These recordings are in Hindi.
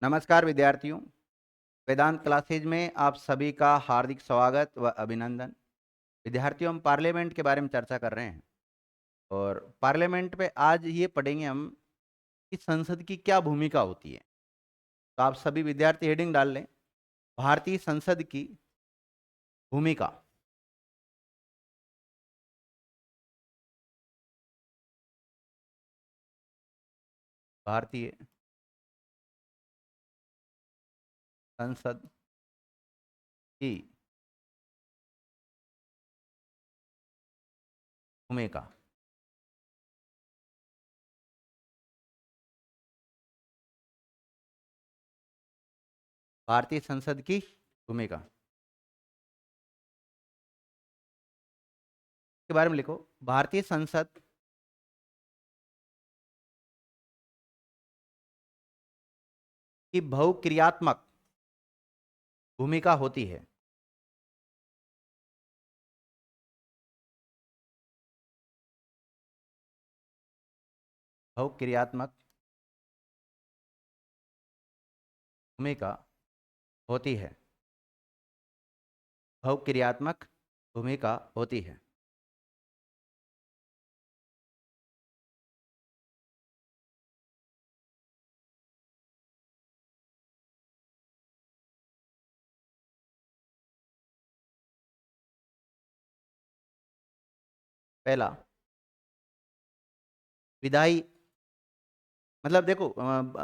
नमस्कार विद्यार्थियों, वेदांत क्लासेज में आप सभी का हार्दिक स्वागत व अभिनंदन। विद्यार्थियों, हम पार्लियामेंट के बारे में चर्चा कर रहे हैं और पार्लियामेंट पे आज ये पढ़ेंगे हम कि संसद की क्या भूमिका होती है। तो आप सभी विद्यार्थी हेडिंग डाल लें, भारतीय संसद की भूमिका। भारतीय संसद की भूमिका। भारतीय संसद की भूमिका के बारे में लिखो। भारतीय संसद की बहुक्रियात्मक भूमिका होती है। बहुक्रियात्मक भूमिका होती है। बहुक्रियात्मक भूमिका होती है। पहला, विधायी मतलब देखो,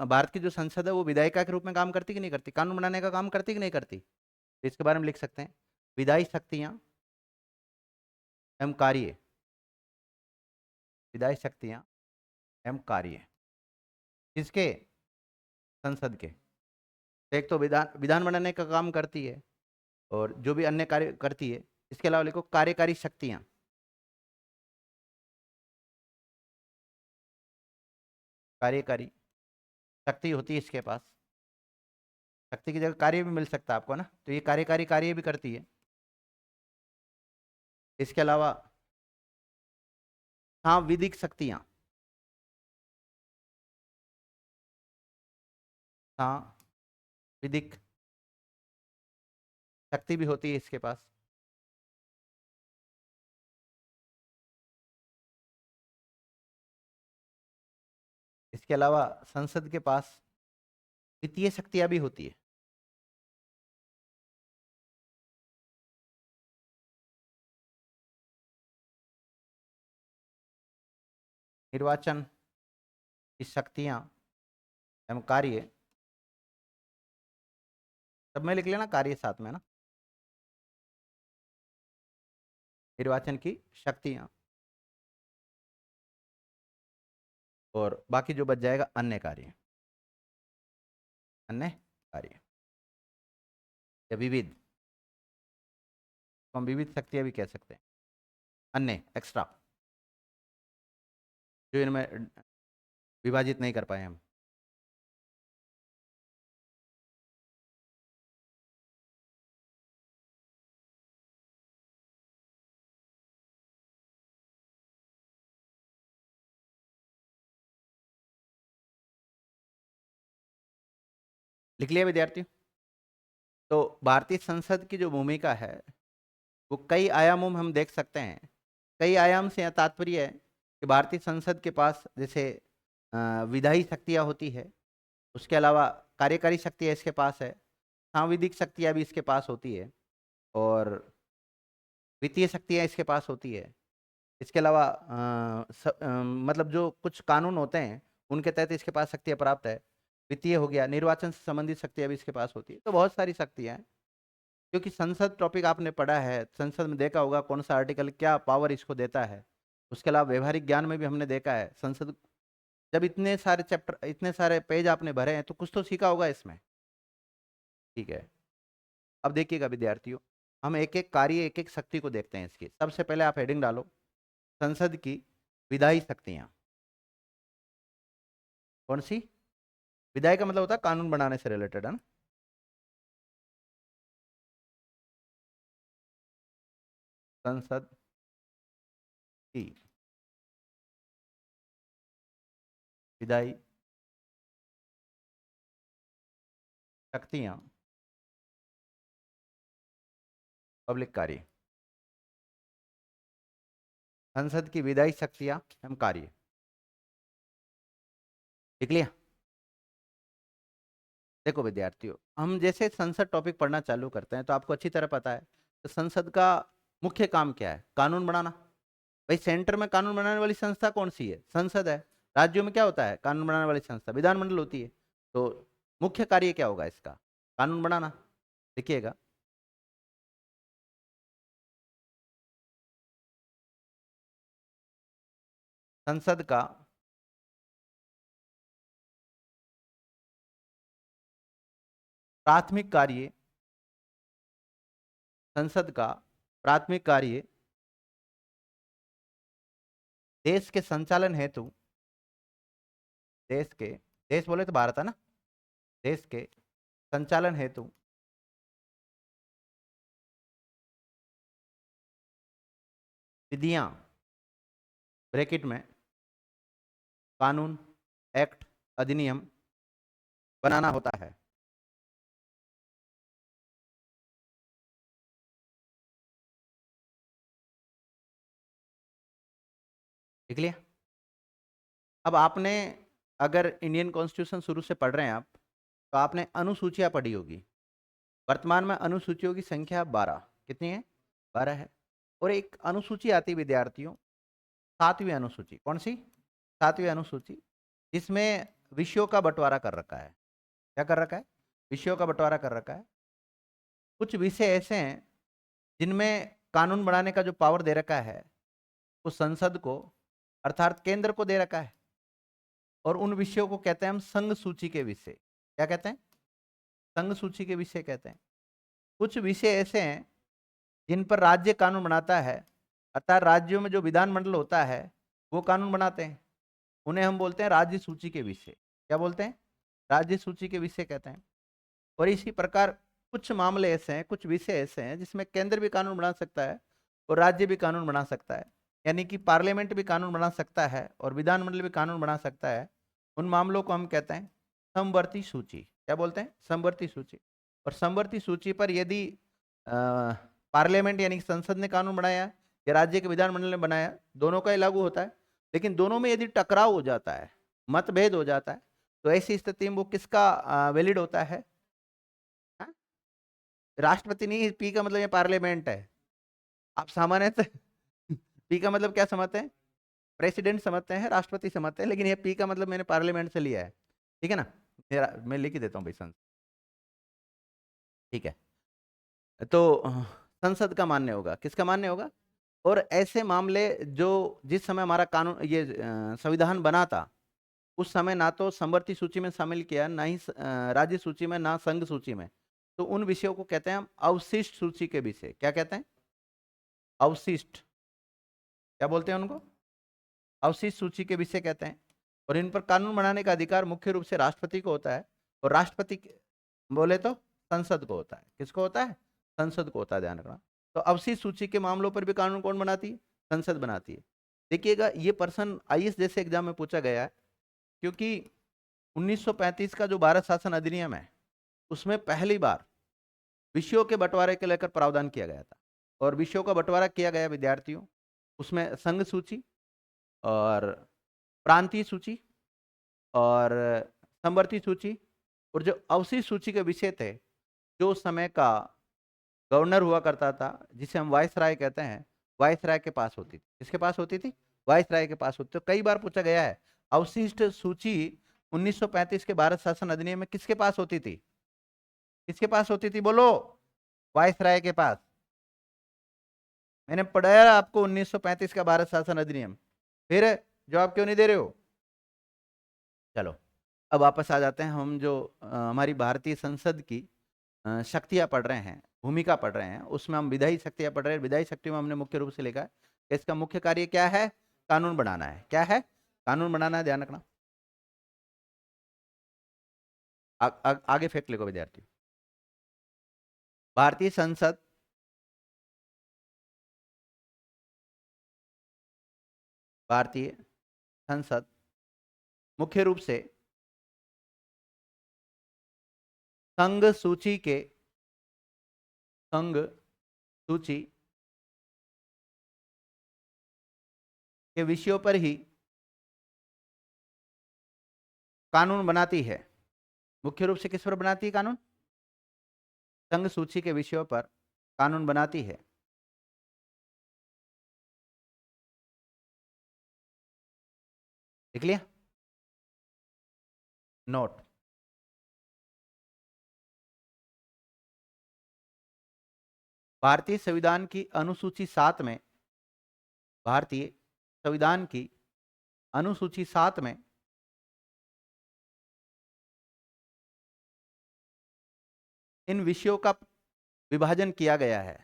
भारत की जो संसद है वो विधायिका के रूप में काम करती कि नहीं करती, कानून बनाने का काम करती कि नहीं करती। तो इसके बारे में लिख सकते हैं, विधायी शक्तियां एवं कार्य। विधायी शक्तियां एवं कार्य किसके, संसद के। तो एक तो विधान विधान बनाने का काम करती है और जो भी अन्य कार्य करती है। इसके अलावा लिखो कार्यकारी शक्तियां। कार्यकारी शक्ति होती है इसके पास। शक्ति की जगह कार्य भी मिल सकता है आपको ना, तो ये कार्यकारी कार्य भी करती है। इसके अलावा हाँ, विधिक शक्तियां। हाँ, विधिक शक्ति भी होती है इसके पास। इसके अलावा संसद के पास वित्तीय शक्तियां भी होती है। निर्वाचन की शक्तियां एवं कार्य, सब में लिख लेना कार्य साथ में ना। निर्वाचन की शक्तियां और बाकी जो बच जाएगा अन्य कार्य। अन्य कार्य या विविध, तो हम विविध शक्तियां भी कह सकते हैं। अन्य एक्स्ट्रा, जो इनमें विभाजित नहीं कर पाए हम। लिख लिया विद्यार्थी। तो भारतीय संसद की जो भूमिका है वो कई आयामों में हम देख सकते हैं। कई आयाम से यह तात्पर्य है कि भारतीय संसद के पास जैसे विधायी शक्तियां होती है, उसके अलावा कार्यकारी शक्तियां इसके पास है, सांविधिक शक्तियां भी इसके पास होती है और वित्तीय शक्तियां इसके पास होती है। इसके अलावा मतलब जो कुछ कानून होते हैं उनके तहत इसके पास शक्तियां प्राप्त है। वित्तीय हो गया, निर्वाचन से संबंधित शक्तियां भी इसके पास होती है। तो बहुत सारी शक्तियां हैं। क्योंकि संसद टॉपिक आपने पढ़ा है, संसद में देखा होगा कौन सा आर्टिकल क्या पावर इसको देता है। उसके अलावा व्यवहारिक ज्ञान में भी हमने देखा है संसद, जब इतने सारे चैप्टर इतने सारे पेज आपने भरे हैं तो कुछ तो सीखा होगा इसमें। ठीक है, अब देखिएगा विद्यार्थियों, हम एक एक कार्य एक एक शक्ति को देखते हैं इसकी। सबसे पहले आप हेडिंग डालो, संसद की विधायी शक्तियां। कौन सी, विधायी का मतलब होता है कानून बनाने से रिलेटेड, है ना। संसद की विधायी शक्तियां, पब्लिक कार्य, संसद की विधायी शक्तियां एवं कार्य। लिख लिया? देखो विद्यार्थियों, हम जैसे संसद टॉपिक पढ़ना चालू करते हैं तो आपको अच्छी तरह पता है तो संसद का मुख्य काम क्या है? कानून बनाना। भाई सेंटर में कानून बनाने वाली संस्था कौन सी है? संसद है। राज्यों में क्या होता है? कानून बनाने वाली संस्था विधानमंडल होती है। तो मुख्य कार्य क्या होगा इसका? कानून बनाना। देखिएगा, संसद का प्राथमिक कार्य, संसद का प्राथमिक कार्य देश के संचालन हेतु, देश के, देश बोले तो भारत है ना, देश के संचालन हेतु विधियां, ब्रैकेट में कानून, एक्ट, अधिनियम बनाना होता है। देख लिया? अब आपने, अगर इंडियन कॉन्स्टिट्यूशन शुरू से पढ़ रहे हैं आप, तो आपने अनुसूचियां पढ़ी होगी। वर्तमान में अनुसूचियों की संख्या 12। कितनी है? 12 है। और एक अनुसूची आती है विद्यार्थियों, 7वीं अनुसूची। कौन सी? 7वीं अनुसूची, जिसमें विषयों का बंटवारा कर रखा है। क्या कर रखा है? विषयों का बंटवारा कर रखा है। कुछ विषय ऐसे हैं जिनमें कानून बनाने का जो पावर दे रखा है वो संसद को, अर्थात केंद्र को दे रखा है। और उन विषयों को कहते हैं हम संघ सूची के विषय। क्या कहते हैं? संघ सूची के विषय कहते हैं। कुछ विषय ऐसे हैं जिन पर राज्य कानून बनाता है, अर्थात राज्यों में जो विधानमंडल होता है वो कानून बनाते हैं। उन्हें हम बोलते हैं राज्य सूची के विषय। क्या बोलते हैं? राज्य सूची के विषय कहते हैं। और इसी प्रकार कुछ मामले ऐसे हैं, कुछ विषय ऐसे हैं जिसमें केंद्र भी कानून बना सकता है और राज्य भी कानून बना सकता है। यानी कि पार्लियामेंट भी कानून बना सकता है और विधानमंडल भी कानून बना सकता है। उन मामलों को हम कहते हैं समवर्ती सूची। क्या बोलते हैं? समवर्ती सूची। और समवर्ती सूची पर यदि पार्लियामेंट यानी कि संसद ने कानून बनाया या राज्य के विधानमंडल ने बनाया, दोनों का ही लागू होता है। लेकिन दोनों में यदि टकराव हो जाता है, मतभेद हो जाता है, तो ऐसी स्थिति में वो किसका वैलिड होता है? हाँ? राष्ट्रपति नहीं, पी का मतलब ये पार्लियामेंट है। आप सामान्य पी का मतलब क्या समझते हैं? प्रेसिडेंट समझते हैं, राष्ट्रपति समझते हैं, लेकिन ये पी का मतलब मैंने पार्लियामेंट से लिया है। ठीक है ना? मैं लिख ही देता हूँ भाई संसद। ठीक है। तो संसद का मान्य होगा। किसका मान्य होगा? और ऐसे मामले जो, जिस समय हमारा कानून ये संविधान बना था, उस समय ना तो समवर्ती सूची में शामिल किया, ना ही राज्य सूची में, ना संघ सूची में। तो उन विषयों को कहते हैं हम अवशिष्ट सूची के विषय। क्या कहते हैं? अवशिष्ट। क्या बोलते हैं उनको? अवशिष्ट सूची के विषय कहते हैं। और इन पर कानून बनाने का अधिकार मुख्य रूप से राष्ट्रपति को होता है। और राष्ट्रपति बोले तो संसद को होता है। किसको होता है? संसद को होता है, ध्यान रखना। तो अवशिष्ट सूची के मामलों पर भी कानून कौन बनाती है? संसद बनाती है। देखिएगा, ये प्रश्न आईएएस जैसे एग्जाम में पूछा गया है, क्योंकि 1935 का जो भारत शासन अधिनियम है उसमें पहली बार विषयों के बंटवारे के लेकर प्रावधान किया गया था। और विषयों का बंटवारा किया गया विद्यार्थियों, उसमें संघ सूची और प्रांतीय सूची और समवर्ती सूची, और जो अवशिष्ट सूची के विषय थे, जो उस समय का गवर्नर हुआ करता था, जिसे हम वाइस राय कहते हैं, वाइस राय के पास होती थी। किसके पास होती थी? वाइस राय के पास होती। तो कई बार पूछा गया है, अवशिष्ट सूची 1935 के भारत शासन अधिनियम में किसके पास होती थी? किसके पास होती थी? बोलो। वाइस राय के पास। मैंने पढ़ाया आपको 1935 का भारत शासन अधिनियम, फिर जवाब क्यों नहीं दे रहे हो? चलो, अब वापस आ जाते हैं। हम जो हमारी भारतीय संसद की शक्तियां पढ़ रहे हैं, भूमिका पढ़ रहे हैं, उसमें हम विधायी शक्तियां पढ़ रहे हैं। विधायी शक्ति में हमने मुख्य रूप से लिखा है कि इसका मुख्य कार्य क्या है? कानून बनाना है। क्या है? कानून बनाना है, ध्यान रखना। आगे फैक्ट लिखो विद्यार्थी। भारतीय संसद भारतीय संसद मुख्य रूप से संघ सूची के विषयों पर ही कानून बनाती है। मुख्य रूप से किस पर बनाती है कानून? संघ सूची के विषयों पर कानून बनाती है। लिख लिया? नोट। भारतीय संविधान की अनुसूची 7 में, भारतीय संविधान की अनुसूची 7 में इन विषयों का विभाजन किया गया है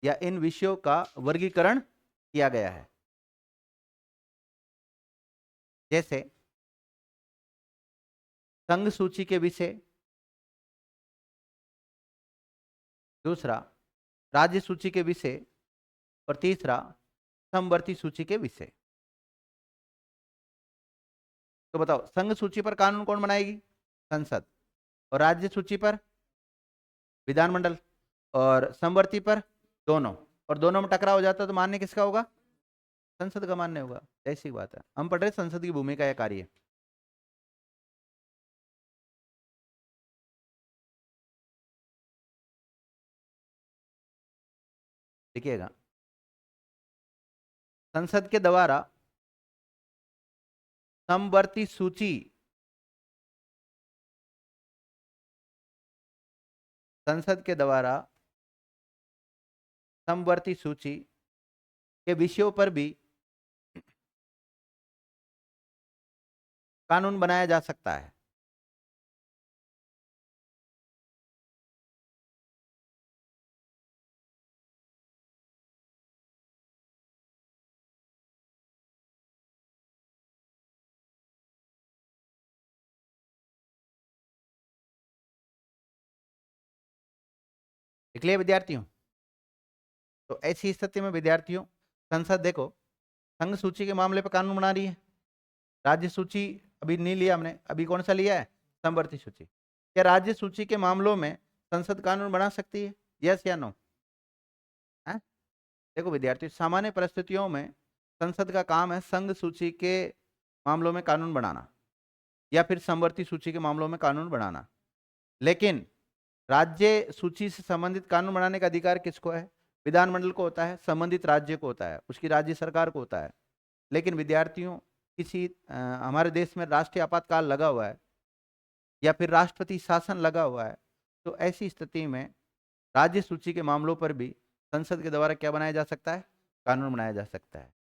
या इन विषयों का वर्गीकरण किया गया है। जैसे संघ सूची के विषय, दूसरा राज्य सूची के विषय, और तीसरा समवर्ती सूची के विषय। तो बताओ, संघ सूची पर कानून कौन बनाएगी? संसद। और राज्य सूची पर विधानमंडल। और समवर्ती पर दोनों। और दोनों में टकराव हो जाता तो मान्य किसका होगा? संसद का मान्य होगा। ऐसी बात है। हम पढ़ रहे संसद की भूमिका या कार्य। देखिएगा, संसद के द्वारा समवर्ती सूची, संसद के द्वारा समवर्ती सूची के विषयों पर भी कानून बनाया जा सकता है। लिख लिया विद्यार्थियों? तो ऐसी स्थिति में विद्यार्थियों, संसद देखो संघ सूची के मामले पर कानून बना रही है। राज्य सूची अभी नहीं लिया हमने, अभी कौन सा लिया है? समवर्ती सूची। क्या राज्य सूची के मामलों में संसद कानून बना सकती है? यस या नो? देखो विद्यार्थियों, सामान्य परिस्थितियों में संसद का काम है संघ सूची के मामलों में कानून बनाना या फिर समवर्ती सूची के मामलों में कानून बनाना। लेकिन राज्य सूची से संबंधित कानून बनाने का अधिकार किसको है? विधानमंडल को होता है, संबंधित राज्य को होता है, उसकी राज्य सरकार को होता है। लेकिन विद्यार्थियों, किसी हमारे देश में राष्ट्रीय आपातकाल लगा हुआ है या फिर राष्ट्रपति शासन लगा हुआ है, तो ऐसी स्थिति में राज्य सूची के मामलों पर भी संसद के द्वारा क्या बनाया जा सकता है? कानून बनाया जा सकता है।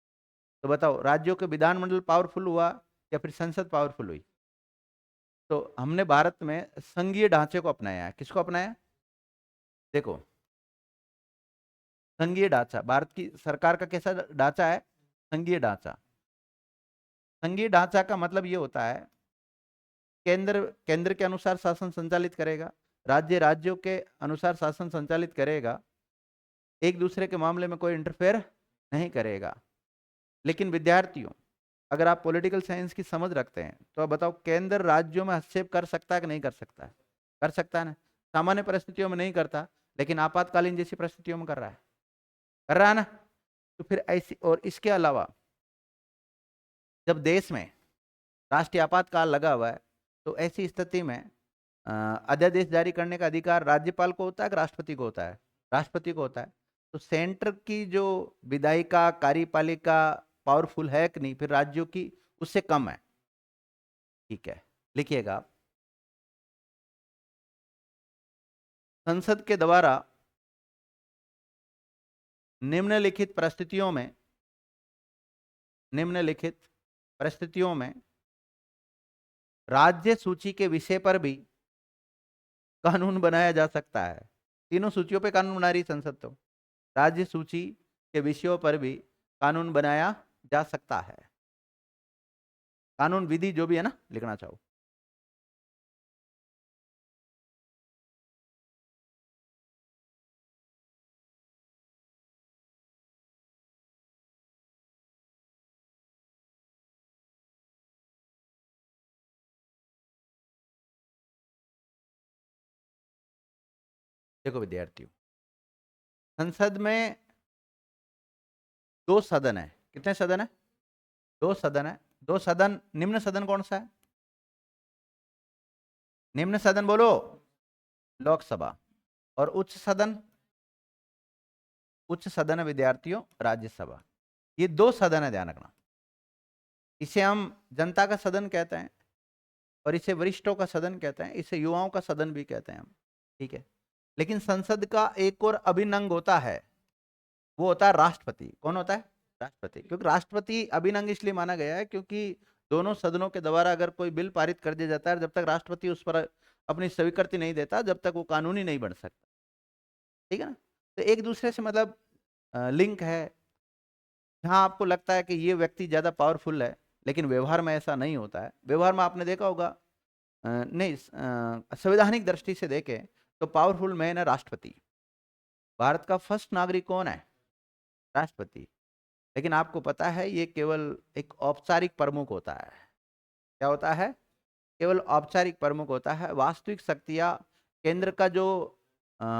तो बताओ, राज्यों के विधानमंडल पावरफुल हुआ या फिर संसद पावरफुल हुई? तो हमने भारत में संघीय ढांचे को अपनाया है। किसको अपनाया? देखो, संघीय ढांचा, भारत की सरकार का कैसा ढांचा है? संघीय ढांचा। संघीय ढांचा का मतलब ये होता है, केंद्र के अनुसार शासन संचालित करेगा, राज्य राज्यों के अनुसार शासन संचालित करेगा, एक दूसरे के मामले में कोई इंटरफेयर नहीं करेगा। लेकिन विद्यार्थियों, अगर आप पॉलिटिकल साइंस की समझ रखते हैं तो आप बताओ, केंद्र राज्यों में हस्तक्षेप कर सकता है कि नहीं कर सकता है? कर सकता है ना? सामान्य परिस्थितियों में नहीं करता, लेकिन आपातकालीन जैसी परिस्थितियों में कर रहा है। कर रहा है ना? तो फिर ऐसी, और इसके अलावा जब देश में राष्ट्रीय आपातकाल लगा हुआ है, तो ऐसी स्थिति में अध्यादेश जारी करने का अधिकार राज्यपाल को होता है कि राष्ट्रपति को होता है? राष्ट्रपति को होता है। तो सेंटर की जो विधायिका कार्यपालिका पावरफुल है कि नहीं, फिर राज्यों की उससे कम है। ठीक है, लिखिएगा, संसद के द्वारा निम्नलिखित परिस्थितियों में, निम्नलिखित परिस्थितियों में राज्य सूची के विषय पर भी कानून बनाया जा सकता है। तीनों सूचियों पे कानून बना रही संसद, तो राज्य सूची के विषयों पर भी कानून बनाया जा सकता है। कानून विधि जो भी है ना, लिखना चाहो। देखो विद्यार्थियों, संसद में 2 सदन है। कितने सदन है? 2 सदन है। 2 सदन, निम्न सदन कौन सा है? निम्न सदन बोलो, लोकसभा। और उच्च सदन, उच्च सदन है विद्यार्थियों राज्यसभा। ये 2 सदन है, ध्यान रखना। इसे हम जनता का सदन कहते हैं और इसे वरिष्ठों का सदन कहते हैं, इसे युवाओं का सदन भी कहते हैं हम, ठीक है। लेकिन संसद का एक और अभिन्न अंग होता है, वो होता है राष्ट्रपति। कौन होता है? राष्ट्रपति। क्योंकि राष्ट्रपति अभिन्न अंग इसलिए माना गया है क्योंकि दोनों सदनों के द्वारा अगर कोई बिल पारित कर दिया जाता है, जब तक राष्ट्रपति उस पर अपनी स्वीकृति नहीं देता, जब तक वो कानूनी नहीं बन सकता, ठीक है ना। तो एक दूसरे से मतलब लिंक है। जहां आपको लगता है कि ये व्यक्ति ज्यादा पावरफुल है, लेकिन व्यवहार में ऐसा नहीं होता है। व्यवहार में आपने देखा होगा, नहीं, संवैधानिक दृष्टि से देखें तो पावरफुल मैन है राष्ट्रपति। भारत का फर्स्ट नागरिक कौन है? राष्ट्रपति। लेकिन आपको पता है ये केवल एक औपचारिक प्रमुख होता है। क्या होता है? केवल औपचारिक प्रमुख होता है। वास्तविक शक्तियां केंद्र का जो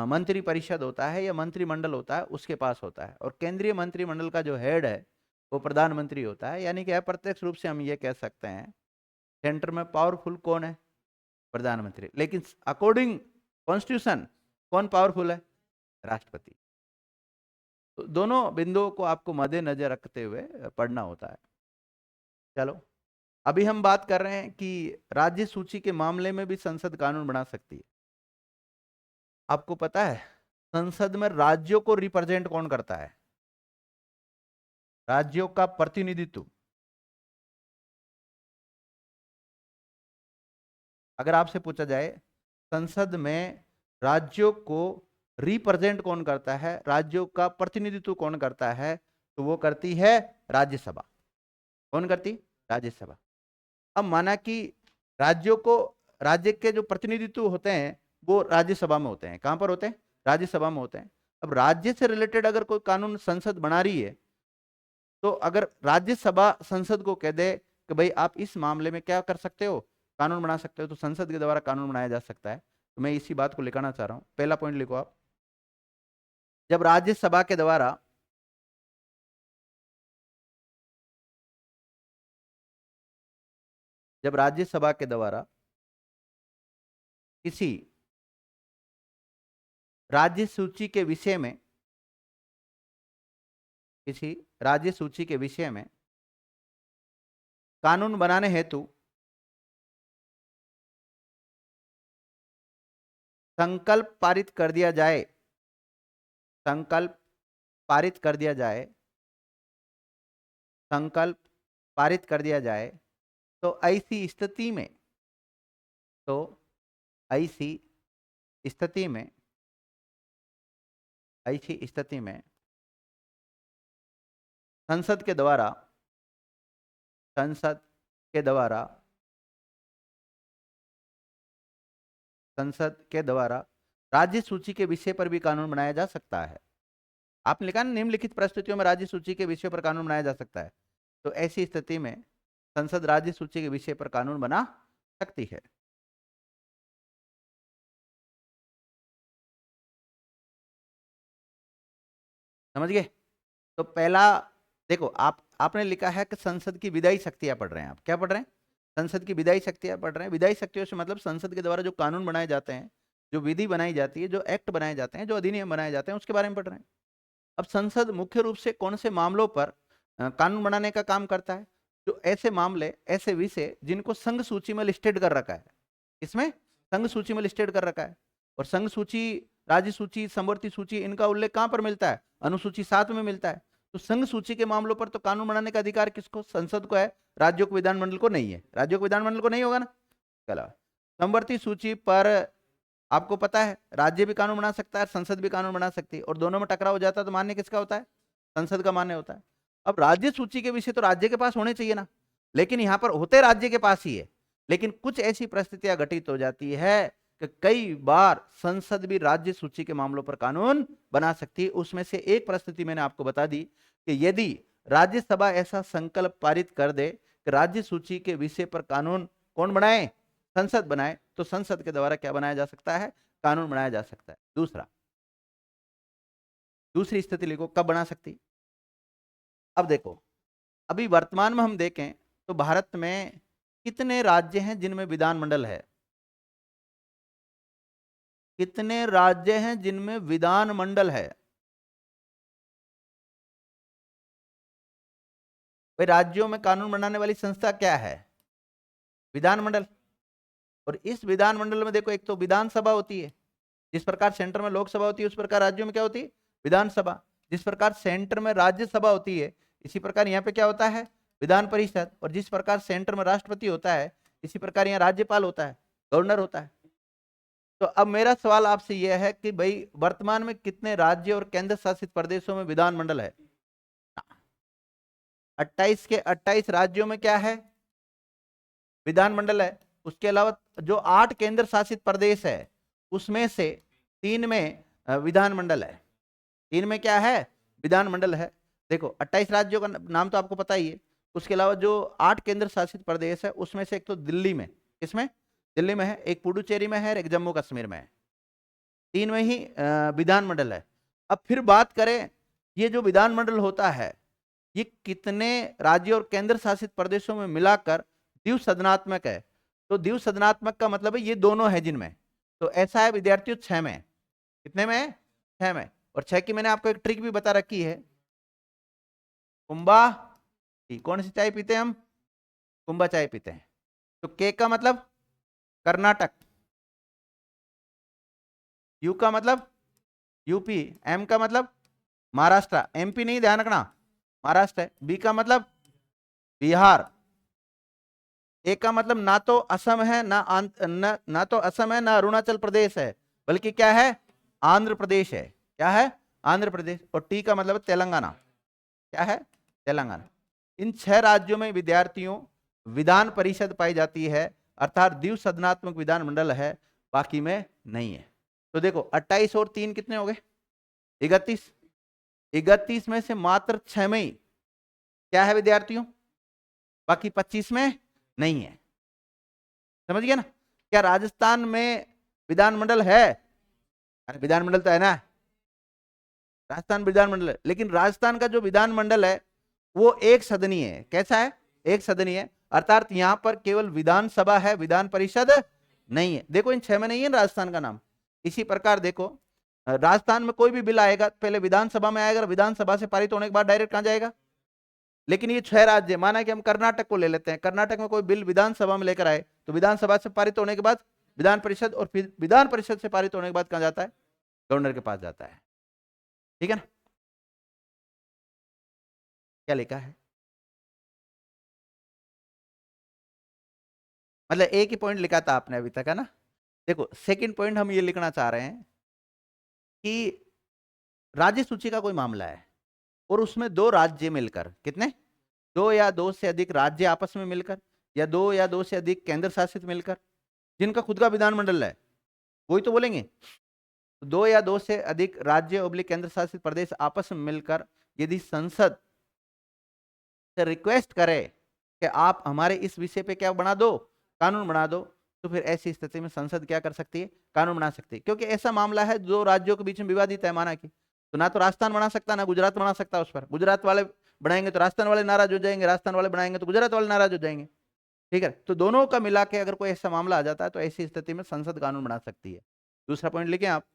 मंत्री परिषद होता है या मंत्रिमंडल होता है उसके पास होता है, और केंद्रीय मंत्रिमंडल का जो हेड है वो प्रधानमंत्री होता है। यानी कि अप्रत्यक्ष रूप से हम ये कह सकते हैं सेंटर में पावरफुल कौन है? प्रधानमंत्री। लेकिन अकॉर्डिंग कॉन्स्टिट्यूशन कौन पावरफुल है? राष्ट्रपति। तो दोनों बिंदुओं को आपको मद्देनजर रखते हुए पढ़ना होता है। चलो, अभी हम बात कर रहे हैं कि राज्य सूची के मामले में भी संसद कानून बना सकती है। आपको पता है संसद में राज्यों को रिप्रेजेंट कौन करता है? राज्यों का प्रतिनिधित्व। अगर आपसे पूछा जाए संसद में राज्यों को रिप्रेजेंट कौन करता है, राज्यों का प्रतिनिधित्व कौन करता है, तो वो करती है राज्यसभा। कौन करती? राज्यसभा। अब माना कि राज्यों को, राज्य के जो प्रतिनिधित्व होते हैं वो राज्यसभा में होते हैं। कहां पर होते हैं? राज्यसभा में होते हैं। अब राज्य से रिलेटेड अगर कोई कानून संसद बना रही है, तो अगर राज्यसभा संसद को कह दे कि भाई आप इस मामले में क्या कर सकते हो, कानून बना सकते हो, तो संसद के द्वारा कानून बनाया जा सकता है। तो मैं इसी बात को लिखाना चाह रहा हूं। पहला पॉइंट लिखो आप। जब राज्यसभा के द्वारा जब राज्यसभा के द्वारा किसी राज्य सूची के विषय में, किसी राज्य सूची के विषय में कानून बनाने हेतु संकल्प पारित कर दिया जाए, संकल्प पारित कर दिया जाए, संकल्प पारित कर दिया जाए, तो ऐसी स्थिति में, तो ऐसी स्थिति में, ऐसी स्थिति में संसद के द्वारा, संसद के द्वारा, संसद के द्वारा राज्य सूची के विषय पर भी कानून बनाया जा सकता है। आपने लिखा ना निम्नलिखित परिस्थितियों में राज्य सूची के विषय पर कानून बनाया जा सकता है। तो ऐसी स्थिति में संसद राज्य सूची के विषय पर कानून बना सकती है। समझ गए? तो पहला देखो, आपने लिखा है कि संसद की विधायी शक्तियां पढ़ रहे हैं। आप क्या पढ़ रहे हैं? संसद की विधायी शक्तियां पढ़ रहे हैं। विधायी शक्तियों से मतलब संसद के द्वारा जो कानून बनाए जाते हैं, जो विधि बनाई जाती है, जो एक्ट बनाए जाते हैं, जो अधिनियम बनाए जाते हैं, उसके बारे में पढ़ रहे हैं। अब संसद मुख्य रूप से कौन से मामलों पर कानून बनाने का काम करता है? जो ऐसे मामले, ऐसे विषय जिनको संघ सूची में लिस्टेड कर रखा है। इसमें संघ सूची में लिस्टेड कर रखा है। और संघ सूची, राज्य सूची, समवर्ती सूची, इनका उल्लेख कहां पर मिलता है? अनुसूची 7 में मिलता है। तो संघ सूची के मामलों पर तो कानून बनाने का अधिकार किसको? संसद को है। राज्यों को, विधानमंडल को नहीं है। राज्यों को, विधानमंडल को नहीं होगा ना। चलो, समवर्ती सूची पर आपको पता है राज्य भी कानून बना सकता है, संसद भी कानून बना सकती है, और दोनों में टकराव हो जाता है तो मान्य किसका होता है? संसद का मान्य होता है। अब राज्य सूची के विषय तो राज्य के पास होने चाहिए ना, लेकिन यहां पर होते राज्य के पास ही है। लेकिन कुछ ऐसी परिस्थितियां घटित हो जाती है कि कई बार संसद भी राज्य सूची के मामलों पर कानून बना सकती है। उसमें से एक परिस्थिति मैंने आपको बता दी कि यदि राज्यसभा ऐसा संकल्प पारित कर दे कि राज्य सूची के विषय पर कानून कौन बनाए? संसद बनाए, तो संसद के द्वारा क्या बनाया जा सकता है? कानून बनाया जा सकता है। दूसरा, दूसरी स्थिति लिखो, कब बना सकती। अब देखो, अभी वर्तमान में हम देखें तो भारत में कितने राज्य हैं जिनमें विधानमंडल है? कितने राज्य हैं जिनमें विधानमंडल है? भाई, राज्यों में कानून बनाने वाली संस्था क्या है? विधानमंडल। और इस विधानमंडल में देखो, एक तो विधानसभा होती है, जिस प्रकार सेंटर में लोकसभा होती है उस प्रकार राज्यों में क्या होती है? विधानसभा। जिस प्रकार सेंटर में राज्यसभा होती है, इसी प्रकार यहाँ पे क्या होता है? विधान परिषद। और जिस प्रकार सेंटर में राष्ट्रपति होता है, इसी प्रकार यहाँ राज्यपाल होता है, गवर्नर होता है। तो अब मेरा सवाल आपसे यह है कि भाई, वर्तमान में कितने राज्य और केंद्र शासित प्रदेशों में विधानमंडल है? 28 के 28 राज्यों में क्या है? विधानमंडल है। उसके अलावा जो 8 केंद्र शासित प्रदेश है, उसमें से 3 में विधानमंडल है। 3 में क्या है? विधानमंडल है। देखो, 28 राज्यों का नाम तो आपको पता ही है। उसके अलावा जो 8 केंद्र शासित प्रदेश है, उसमें से एक तो दिल्ली में, इसमें दिल्ली में है, एक पुडुचेरी में है, एक जम्मू कश्मीर में है। 3 में ही विधानमंडल है। अब फिर बात करें, ये जो विधानमंडल होता है, ये कितने राज्यों और केंद्र शासित प्रदेशों में मिलाकर द्विसदनात्मक है? तो द्विसदनात्मक का मतलब है ये दोनों है जिनमें। तो ऐसा है विद्यार्थियों, 6 में। कितने में है? 6 में। और 6 की मैंने आपको एक ट्रिक भी बता रखी है। कुंभा टी, कौन सी चाय पीते हैं हम? कुंभा चाय पीते हैं। तो के का मतलब कर्नाटक, यू का मतलब यूपी, एम का मतलब महाराष्ट्र, एमपी नहीं, ध्यान रखना, महाराष्ट्र है। बी का मतलब बिहार। ए का मतलब ना तो असम है, ना तो असम है, ना अरुणाचल प्रदेश है, बल्कि क्या है? आंध्र प्रदेश है। क्या है? आंध्र प्रदेश। और टी का मतलब तेलंगाना। क्या है? तेलंगाना। इन 6 राज्यों में विद्यार्थियों विधान परिषद पाई जाती है, अर्थात द्विसदनात्मक विधानमंडल है, बाकी में नहीं है। तो देखो, 28 और 3 कितने हो गए? 31। 31 में से मात्र 6 में ही क्या है विद्यार्थियों? बाकी 25 में नहीं है। समझ गया ना? क्या राजस्थान में विधानमंडल है? अरे विधानमंडल तो है ना, राजस्थान विधानमंडल है, लेकिन राजस्थान का जो विधानमंडल है वो एक सदनीय है। कैसा है? एक सदनीय है, अर्थात यहां पर केवल विधानसभा है, विधान परिषद नहीं है। देखो, इन 6 में नहीं है राजस्थान का नाम। इसी प्रकार देखो, राजस्थान में कोई भी बिल आएगा पहले विधानसभा में आएगा, विधानसभा से पारित होने के बाद डायरेक्ट कहां जाएगा? लेकिन ये 6 राज्य, माना कि हम कर्नाटक को ले लेते हैं, कर्नाटक में कोई बिल विधानसभा में लेकर आए तो विधानसभा से पारित होने के बाद विधान परिषद, और फिर विधान परिषद से पारित होने के बाद कहां जाता है? गवर्नर के पास जाता है। ठीक है ना? क्या लिखा है? मतलब एक ही पॉइंट लिखा था आपने अभी तक, है ना? देखो, सेकंड पॉइंट हम ये लिखना चाह रहे हैं कि राज्य सूची का कोई मामला है और उसमें 2 राज्य मिलकर, कितने? 2 या 2 से अधिक राज्य आपस में मिलकर, या 2 या 2 से अधिक केंद्र शासित मिलकर, जिनका खुद का विधानमंडल है, वही तो बोलेंगे। 2 या 2 से अधिक राज्य ओब्लिक केंद्र शासित प्रदेश आपस में मिलकर यदि संसद से रिक्वेस्ट करे कि आप हमारे इस विषय पे क्या बना दो, कानून बना दो, तो फिर ऐसी स्थिति में संसद क्या कर सकती है? कानून बना सकती है। क्योंकि ऐसा मामला है 2 राज्यों के बीच में विवादित है, माना कि, तो ना तो राजस्थान बना सकता, ना गुजरात बना सकता। उस पर गुजरात वाले बनाएंगे तो राजस्थान वाले नाराज हो जाएंगे, राजस्थान वाले बनाएंगे तो गुजरात वाले नाराज हो जाएंगे। ठीक है, तो दोनों का मिला के अगर कोई ऐसा मामला आ जाता है तो ऐसी स्थिति में संसद कानून बना सकती है। दूसरा पॉइंट लिखें आप,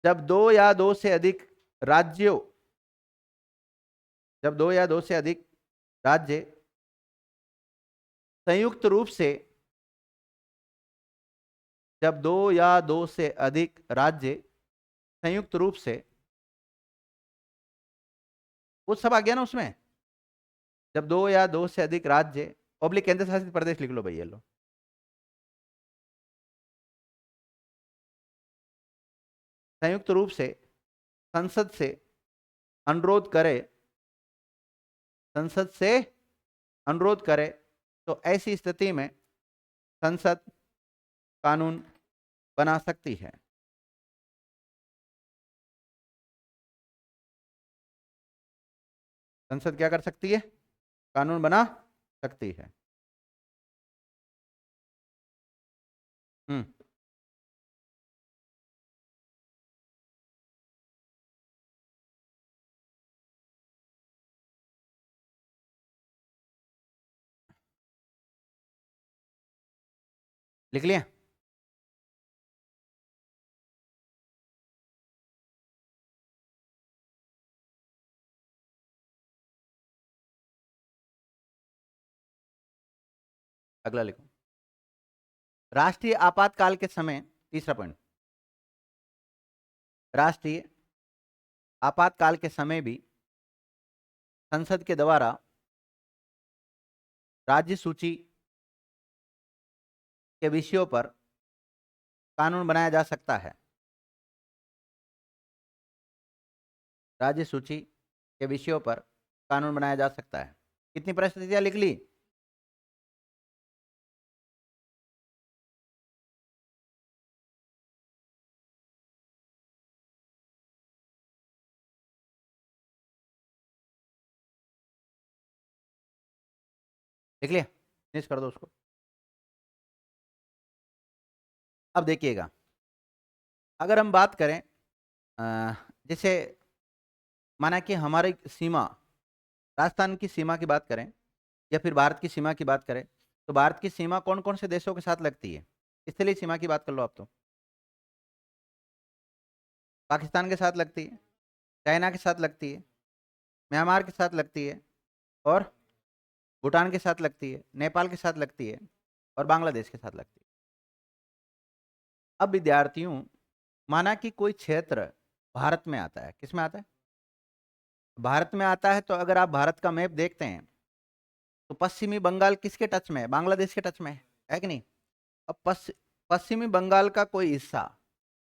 जब 2 या 2 से अधिक राज्यों, जब 2 या 2 से अधिक राज्य संयुक्त रूप से, जब 2 या 2 से अधिक राज्य संयुक्त रूप से, वो सब आ गया ना उसमें। जब 2 या 2 से अधिक राज्य ओब्लिक केंद्र शासित प्रदेश लिख लो भैया, लो, संयुक्त रूप से संसद से अनुरोध करे, संसद से अनुरोध करे, तो ऐसी स्थिति में संसद कानून बना सकती है। संसद क्या कर सकती है? कानून बना सकती है। हम्म लिख लिया? अगला लिखो। राष्ट्रीय आपातकाल के समय, तीसरा पॉइंट, राष्ट्रीय आपातकाल के समय भी संसद के द्वारा राज्य सूची के विषयों पर कानून बनाया जा सकता है। राज्य सूची के विषयों पर कानून बनाया जा सकता है। कितनी परिस्थितियां लिख ली? लिख लिया? फिनिश कर दो उसको। अब देखिएगा, अगर हम बात करें जैसे माना कि हमारी सीमा, राजस्थान की सीमा की बात करें या फिर भारत की सीमा की बात करें, तो भारत की सीमा कौन कौन से देशों के साथ लगती है? इसलिए सीमा की बात कर लो आप तो। पाकिस्तान के साथ लगती है, चाइना के साथ लगती है, म्यांमार के साथ लगती है, और भूटान के साथ लगती है, नेपाल के साथ लगती है, और बांग्लादेश के साथ लगती है। अब विद्यार्थियों, माना कि कोई क्षेत्र भारत में आता है, किस में आता है? भारत में आता है। तो अगर आप भारत का मैप देखते हैं तो पश्चिमी बंगाल किसके टच में है? बांग्लादेश के टच में है कि नहीं? अब पश्चिमी बंगाल का कोई हिस्सा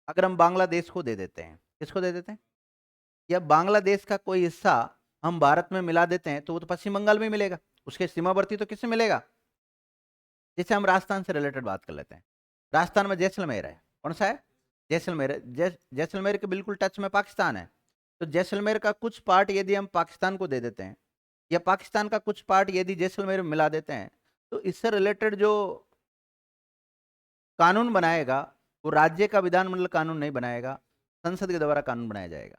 अगर हम बांग्लादेश को दे देते हैं, किसको दे देते हैं? या बांग्लादेश का कोई हिस्सा हम भारत में मिला देते हैं, तो वो तो पश्चिम बंगाल में मिलेगा, उसके सीमावर्ती तो किससे मिलेगा? जैसे हम राजस्थान से रिलेटेड बात कर लेते हैं। राजस्थान में जैसलमेर है, कौन सा है? जैसलमेर। जैसलमेर के बिल्कुल टच में पाकिस्तान है। तो जैसलमेर का कुछ पार्ट यदि हम पाकिस्तान को दे देते हैं, या पाकिस्तान का कुछ पार्ट यदि जैसलमेर में मिला देते हैं, तो इससे रिलेटेड जो कानून बनाएगा वो राज्य का विधानमंडल कानून नहीं बनाएगा, संसद के द्वारा कानून बनाया जाएगा।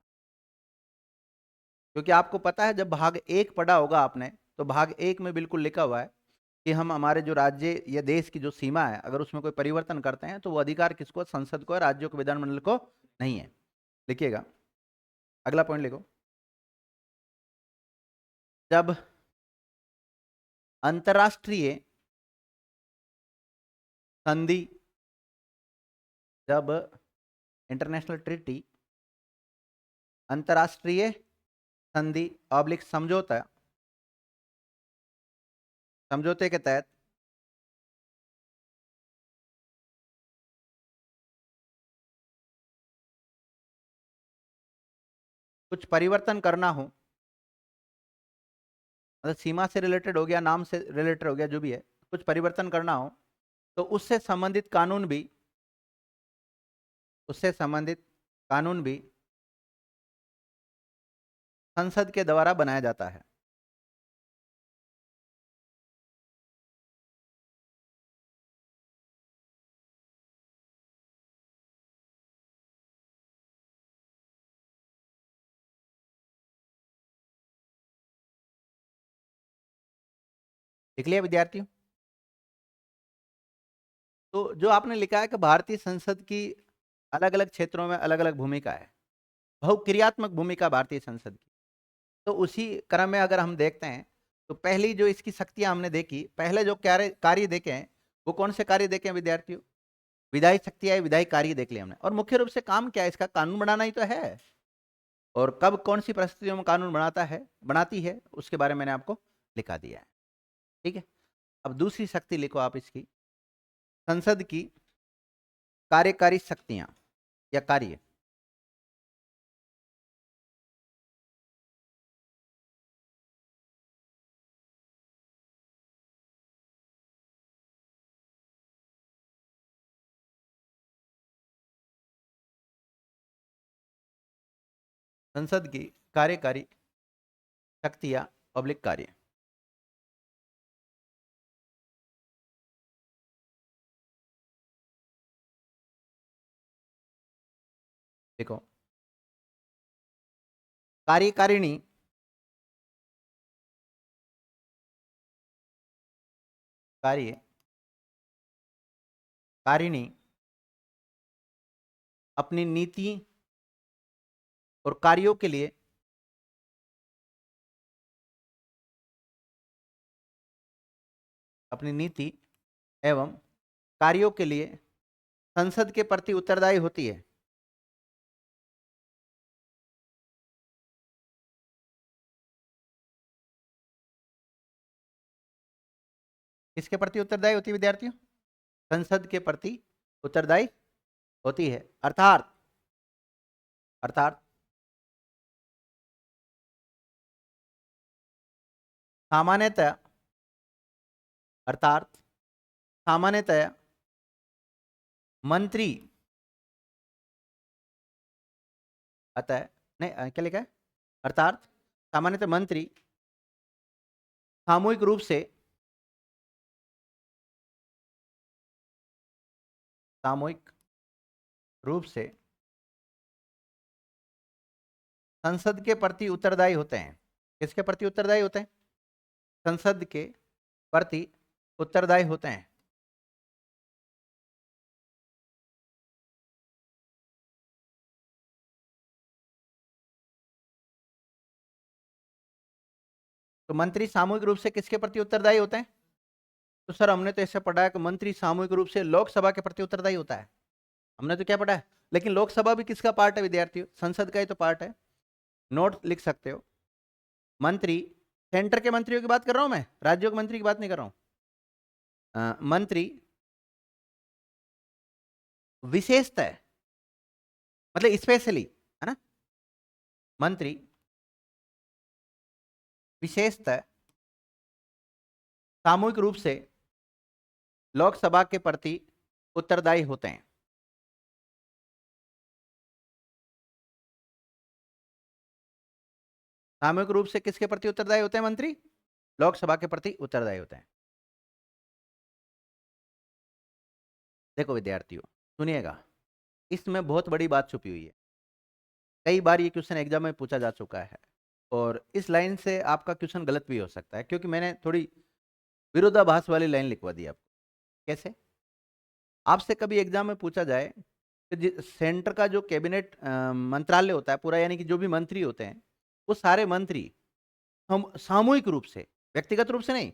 क्योंकि आपको पता है, जब भाग 1 पढ़ा होगा आपने, तो भाग 1 में बिल्कुल लिखा हुआ है कि हम हमारे जो राज्य या देश की जो सीमा है, अगर उसमें कोई परिवर्तन करते हैं तो वो अधिकार किसको? संसद को, राज्यों को, विधानमंडल को नहीं है। लिखिएगा, अगला पॉइंट लिखो। जब अंतरराष्ट्रीय संधि, जब इंटरनेशनल ट्रीटी, अंतरराष्ट्रीय संधि ऑब्लिक समझौता, समझौते के तहत कुछ परिवर्तन करना हो, मतलब सीमा से रिलेटेड हो गया, नाम से रिलेटेड हो गया, जो भी है, कुछ परिवर्तन करना हो, तो उससे संबंधित कानून भी, उससे संबंधित कानून भी संसद के द्वारा बनाया जाता है। लिख लिया विद्यार्थियों? तो जो आपने लिखा है कि भारतीय संसद की अलग अलग क्षेत्रों में अलग अलग भूमिका है, बहुक्रियात्मक भूमिका भारतीय संसद की, तो उसी क्रम में अगर हम देखते हैं तो पहली जो इसकी शक्तियां हमने देखी, पहले जो कार्य कार्य देखे हैं, वो कौन से कार्य देखे हैं विद्यार्थियों? विधायी शक्तियां, विधायी कार्य देख लिया हमने। और मुख्य रूप से काम क्या है इसका? कानून बनाना ही तो है। और कब कौन सी परिस्थितियों में कानून बनाता है, बनाती है, उसके बारे में मैंने आपको लिखा दिया है। ठीक है। अब दूसरी शक्ति लिखो आप इसकी, संसद की कार्यकारी शक्तियां या कार्य। संसद की कार्यकारी शक्तियां पब्लिक कार्य। देखो, कार्यकारिणी कार्य कारिणी अपनी नीति और कार्यों के लिए अपनी नीति एवं कार्यों के लिए संसद के प्रति उत्तरदायी होती है। किसके प्रति उत्तरदायी होती है विद्यार्थियों? संसद के प्रति उत्तरदायी होती है। अर्थात अर्थात सामान्यतः अर्थात सामान्यतः मंत्री अतः नहीं क्या लिखा है? अर्थात सामान्यतः मंत्री सामूहिक रूप से संसद के प्रति उत्तरदायी होते हैं। किसके प्रति उत्तरदायी होते हैं? संसद के प्रति उत्तरदायी होते हैं। तो मंत्री सामूहिक रूप से किसके प्रति उत्तरदायी होते हैं? तो सर हमने तो ऐसे पढ़ा है कि मंत्री सामूहिक रूप से लोकसभा के प्रति उत्तरदायी होता है। हमने तो क्या पढ़ा है? लेकिन लोकसभा भी किसका पार्ट है विद्यार्थियों? संसद का ही तो पार्ट है। नोट लिख सकते हो। मंत्री, सेंटर के मंत्रियों की बात कर रहा हूं मैं, राज्यों के मंत्री की बात नहीं कर रहा हूं। मंत्री विशेषतः मतलब स्पेशली, है ना? मंत्री विशेषतः सामूहिक रूप से लोकसभा के प्रति उत्तरदायी होते हैं। सामूहिक रूप से किसके प्रति उत्तरदायी होते हैं मंत्री? लोकसभा के प्रति उत्तरदायी होते हैं। देखो विद्यार्थियों सुनिएगा, इसमें बहुत बड़ी बात छुपी हुई है। कई बार ये क्वेश्चन एग्जाम में पूछा जा चुका है और इस लाइन से आपका क्वेश्चन गलत भी हो सकता है, क्योंकि मैंने थोड़ी विरोधाभास वाली लाइन लिखवा दी आपको। कैसे? आपसे कभी एग्जाम में पूछा जाए कि सेंटर का जो कैबिनेट मंत्रालय होता है पूरा, यानी कि जो भी मंत्री होते हैं वो सारे मंत्री हम सामूहिक रूप से, व्यक्तिगत रूप से नहीं,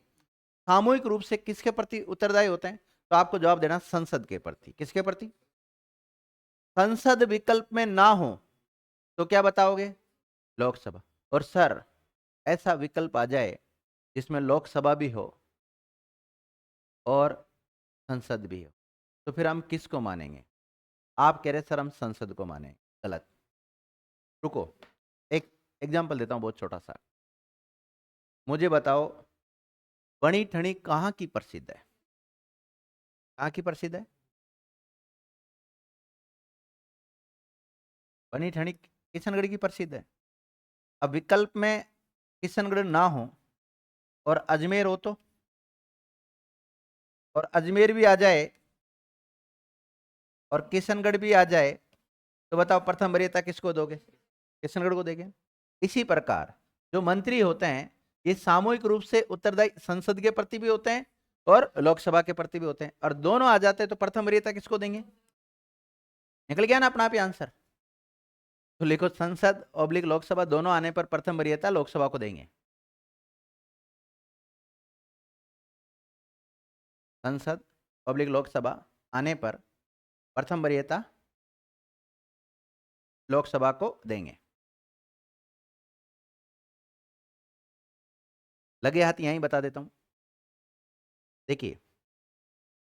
सामूहिक रूप से किसके प्रति उत्तरदायी होते हैं? तो आपको जवाब देना संसद के प्रति। किसके प्रति? संसद विकल्प में ना हो तो क्या बताओगे? लोकसभा। और सर ऐसा विकल्प आ जाए जिसमें लोकसभा भी हो और संसद भी हो, तो फिर हम किसको मानेंगे? आप कह रहे सर हम संसद को माने। गलत। रुको, एक एग्जाम्पल देता हूं बहुत छोटा सा। मुझे बताओ बणी ठणी कहाँ की प्रसिद्ध है? कहाँ की प्रसिद्ध है? बनी ठणी किशनगढ़ की प्रसिद्ध है। अब विकल्प में किशनगढ़ ना हो और अजमेर हो तो, और अजमेर भी आ जाए और किशनगढ़ भी आ जाए, तो बताओ प्रथम वरीयता किसको दोगे? किशनगढ़ को देंगे। इसी प्रकार जो मंत्री होते हैं ये सामूहिक रूप से उत्तरदायी संसद के प्रति भी होते हैं और लोकसभा के प्रति भी होते हैं, और दोनों आ जाते हैं तो प्रथम वरीयता किसको देंगे? निकल गया ना अपना आप ही आंसर। तो लिखो संसद ऑब्लिक लोकसभा दोनों आने पर प्रथम वरीयता लोकसभा को देंगे। संसद ऑब्लिक लोकसभा आने पर प्रथम वरीयता लोकसभा को देंगे। लगे हाथ यहीं बता देता हूं। देखिए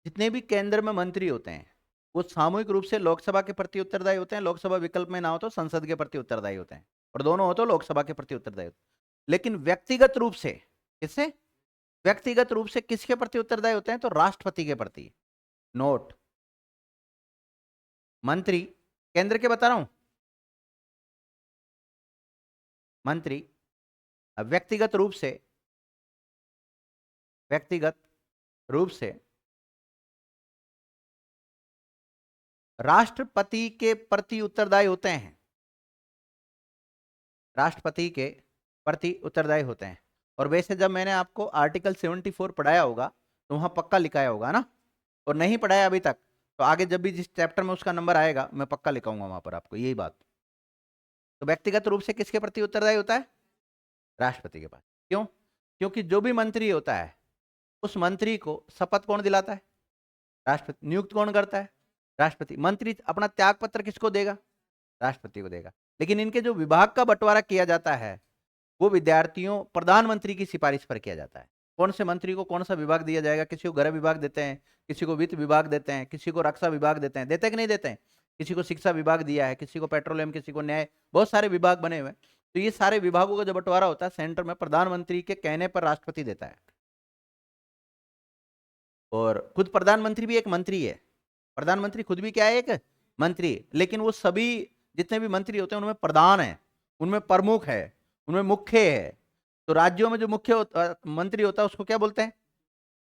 जितने भी केंद्र में मंत्री होते हैं वो सामूहिक रूप से लोकसभा के प्रति उत्तरदायी होते हैं। लोकसभा विकल्प में ना हो तो संसद के प्रति उत्तरदायी होते हैं, और दोनों हो तो लोकसभा के प्रति उत्तरदायी होते हैं। लेकिन व्यक्तिगत रूप से किससे? व्यक्तिगत रूप से किसके प्रति उत्तरदायी होते हैं? तो राष्ट्रपति के प्रति। नोट, मंत्री केंद्र के बता रहा हूं, मंत्री व्यक्तिगत रूप से राष्ट्रपति के प्रति उत्तरदायी होते हैं। राष्ट्रपति के प्रति उत्तरदायी होते हैं। और वैसे जब मैंने आपको आर्टिकल 74 पढ़ाया होगा तो वहां पक्का लिखाया होगा ना, और नहीं पढ़ाया अभी तक तो आगे जब भी जिस चैप्टर में उसका नंबर आएगा मैं पक्का लिखाऊंगा वहां पर आपको यही बात। तो व्यक्तिगत रूप से किसके प्रति उत्तरदायी होता है? राष्ट्रपति के पास। क्यों? क्योंकि जो भी मंत्री होता है उस मंत्री को शपथ कौन दिलाता है? राष्ट्रपति। नियुक्त कौन करता है? राष्ट्रपति। मंत्री अपना त्याग पत्र किसको देगा? राष्ट्रपति को देगा। लेकिन इनके जो विभाग का बंटवारा किया जाता है वो विद्यार्थियों प्रधानमंत्री की सिफारिश पर किया जाता है। कौन से मंत्री को कौन सा विभाग दिया जाएगा? किसी को गृह विभाग देते हैं, किसी को वित्त विभाग देते हैं, किसी को रक्षा विभाग देते हैं, देते कि नहीं देते हैं? किसी को शिक्षा विभाग दिया है, किसी को पेट्रोलियम, किसी को न्याय, बहुत सारे विभाग बने हुए हैं। तो ये सारे विभागों का जो बंटवारा होता है सेंटर में प्रधानमंत्री के कहने पर राष्ट्रपति देता है। और खुद प्रधानमंत्री भी एक मंत्री है। प्रधानमंत्री खुद भी क्या है? एक मंत्री। लेकिन वो सभी जितने भी मंत्री होते हैं उनमें प्रधान है, उनमें प्रमुख है, उनमें मुख्य है। तो राज्यों में जो मुख्य मंत्री होता है उसको क्या बोलते हैं?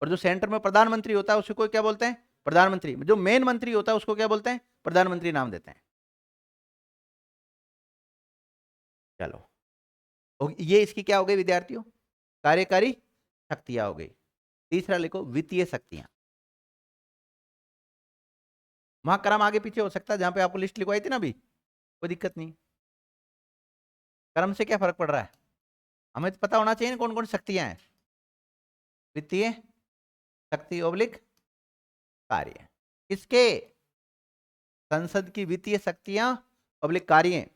और जो सेंटर में प्रधानमंत्री होता है उसको क्या बोलते हैं? प्रधानमंत्री। जो मेन मंत्री होता है उसको क्या बोलते हैं? प्रधानमंत्री नाम देते हैं। चलो, ये इसकी क्या हो गई विद्यार्थियों? कार्यकारी शक्तियां हो गई। तीसरा लिखो वित्तीय शक्तियां। वहां क्रम आगे पीछे हो सकता है, जहां पे आपको लिस्ट लिखवाई थी ना अभी, कोई दिक्कत नहीं। क्रम से क्या फर्क पड़ रहा है? हमें तो पता होना चाहिए कौन कौन शक्तियां हैं। वित्तीय शक्ति ओब्लिक कार्य। किसके? संसद की वित्तीय शक्तियां ओब्लिक कार्य।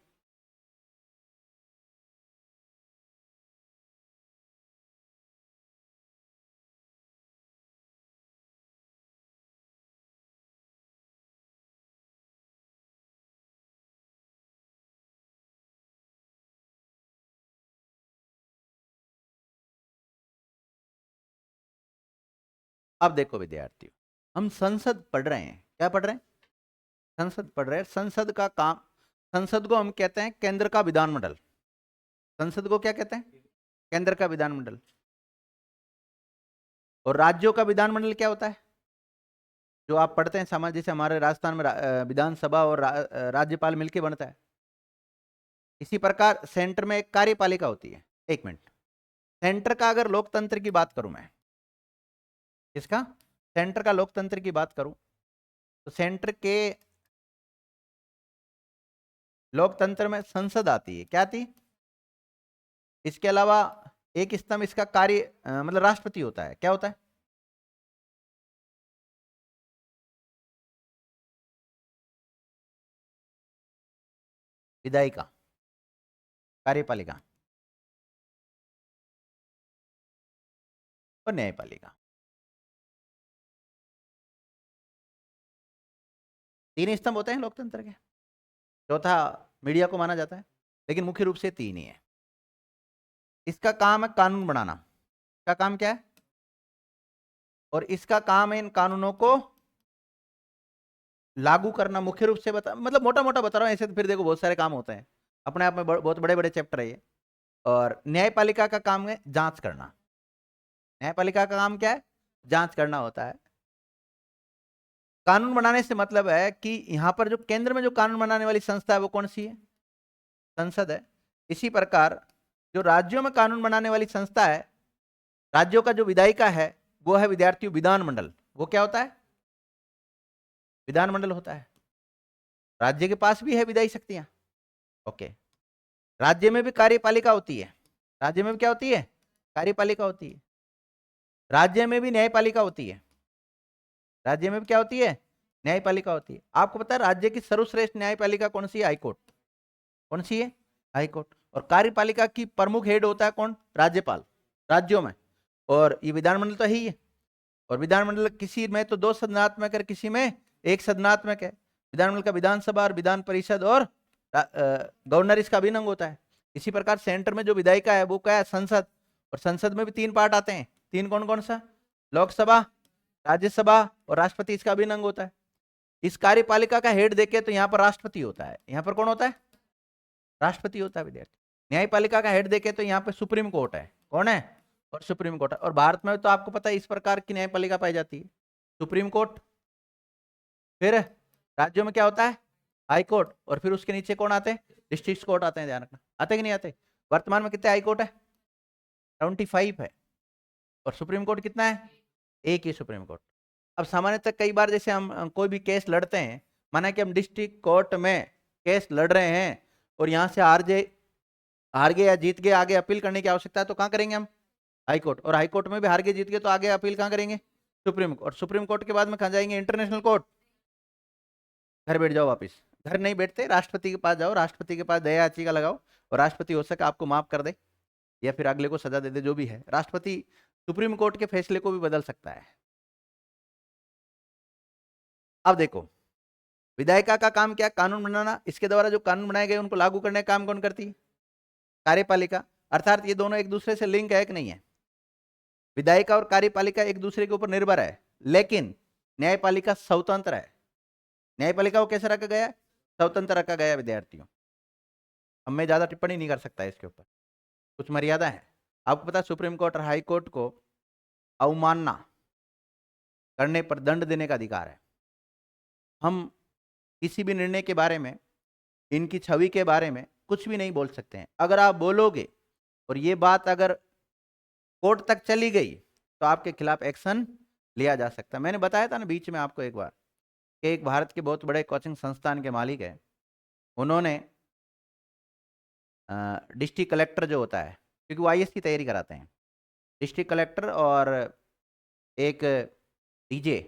अब देखो विद्यार्थियों, हम संसद पढ़ रहे हैं। क्या पढ़ रहे हैं? संसद पढ़ रहे हैं। संसद का काम, संसद को हम कहते हैं केंद्र का विधानमंडल। संसद को क्या कहते हैं? केंद्र का विधानमंडल। और राज्यों का विधानमंडल क्या होता है? जो आप पढ़ते हैं समाज, जैसे हमारे राजस्थान में विधानसभा और राज्यपाल मिलकर बनता है। इसी प्रकार सेंटर में एक कार्यपालिका होती है। एक मिनट, सेंटर का अगर लोकतंत्र की बात करूं मैं, इसका सेंटर का लोकतंत्र की बात करूं तो सेंटर के लोकतंत्र में संसद आती है। क्या आती? इसके अलावा एक स्तंभ इसका कार्य मतलब राष्ट्रपति होता है। क्या होता है? विधायिका, कार्यपालिका और न्यायपालिका। तीन स्तंभ होते हैं लोकतंत्र के। चौथा मीडिया को माना जाता है, लेकिन मुख्य रूप से तीन ही है। इसका काम है कानून बनाना। इसका काम क्या है? और इसका काम है इन कानूनों को लागू करना। मुख्य रूप से बता, मतलब मोटा मोटा बता रहा हूं, ऐसे तो फिर देखो बहुत सारे काम होते हैं, अपने आप में बहुत बड़े बड़े चैप्टर है ये। और न्यायपालिका का काम है जांच करना। न्यायपालिका का काम क्या है? जांच करना होता है। कानून बनाने से मतलब है कि यहां पर जो केंद्र में जो कानून बनाने वाली संस्था है वो कौन सी है? संसद है। इसी प्रकार जो राज्यों में कानून बनाने वाली संस्था है, राज्यों का जो विधायिका है वो है विद्यार्थियों विधानमंडल। वो क्या होता है? विधानमंडल होता है। राज्य के पास भी है विधायी शक्तियां। ओके। राज्य में भी कार्यपालिका होती है। राज्य में भी क्या होती है? कार्यपालिका होती है। राज्य में भी न्यायपालिका होती है। राज्य में भी क्या होती है? न्यायपालिका होती है। आपको पता है राज्य की सर्वश्रेष्ठ न्यायपालिका कौन सी है? हाईकोर्ट। कौन सी है? हाईकोर्ट। और कार्यपालिका की प्रमुख हेड होता है कौन? राज्यपाल, राज्यों में। और ये विधानमंडल तो ही है। और विधानमंडल किसी में तो दो सदनात्मक है, किसी में एक सदनात्मक है। विधानमंडल का विधानसभा और विधान परिषद और गवर्नर इसका अभिन्न अंग होता है। इसी प्रकार सेंटर में जो विधायिका है वो क्या है? संसद। और संसद में भी तीन पार्ट आते हैं। तीन कौन कौन सा? लोकसभा, राज्यसभा और राष्ट्रपति इसका अभिन्न अंग होता है। इस कार्यपालिका का हेड देखे तो यहाँ पर राष्ट्रपति होता है। यहाँ पर कौन होता है? राष्ट्रपति होता है विद्यार्थी। न्यायपालिका का हेड देखे तो यहाँ पे सुप्रीम कोर्ट है। कौन है? और सुप्रीम कोर्ट है। और भारत में तो आपको पता है इस प्रकार की न्यायपालिका पाई जाती है। सुप्रीम कोर्ट, फिर राज्यों में क्या होता है? हाई कोर्ट, और फिर उसके नीचे कौन आते हैं? डिस्ट्रिक्ट कोर्ट आते हैं। ध्यान रखना, आते कि नहीं आते? वर्तमान में कितने हाई कोर्ट है? 25 है। और सुप्रीम कोर्ट कितना है? एक ही सुप्रीम कोर्ट। अब सामान्यतः कई बार जैसे हम कोई भी केस लड़ते हैं, माना कि हम डिस्ट्रिक्ट कोर्ट में केस लड़ रहे हैं और यहाँ से हार गए या जीत गए, आगे अपील करने की आवश्यकता है तो कहाँ करेंगे हम? High court. और हाई कोर्ट में भी हार गए जीत गए तो आगे अपील कहाँ करेंगे? Supreme court. और सुप्रीम कोर्ट के बाद में कहाँ जाएंगे? International court. घर बैठ जाओ वापिस। घर नहीं बैठते, राष्ट्रपति के पास जाओ, राष्ट्रपति के पास दया याचिका लगाओ और राष्ट्रपति हो सके आपको माफ कर दे या फिर अगले को सजा दे दे, जो भी है। राष्ट्रपति सुप्रीम कोर्ट के फैसले को भी बदल सकता है। अब देखो, विधायिका का काम क्या? कानून बनाना। इसके द्वारा जो कानून बनाए गए उनको लागू करने का काम कौन करती है? कार्यपालिका। अर्थात ये दोनों एक दूसरे से लिंक है कि नहीं है? विधायिका और कार्यपालिका एक दूसरे के ऊपर निर्भर है, लेकिन न्यायपालिका स्वतंत्र है। न्यायपालिका को कैसे रखा गया? स्वतंत्र रखा गया विद्यार्थियों। अब मैं ज्यादा टिप्पणी नहीं कर सकता इसके ऊपर, कुछ मर्यादा है। आपको पता है सुप्रीम कोर्ट और हाई कोर्ट को अवमानना करने पर दंड देने का अधिकार है। हम किसी भी निर्णय के बारे में, इनकी छवि के बारे में कुछ भी नहीं बोल सकते हैं। अगर आप बोलोगे और ये बात अगर कोर्ट तक चली गई तो आपके खिलाफ एक्शन लिया जा सकता है। मैंने बताया था ना बीच में आपको एक बार कि एक भारत के बहुत बड़े कोचिंग संस्थान के मालिक है, उन्होंने डिस्ट्रिक्ट कलेक्टर जो होता है, क्योंकि वो आईएएस की तैयारी कराते हैं, डिस्ट्रिक्ट कलेक्टर और एक डीजे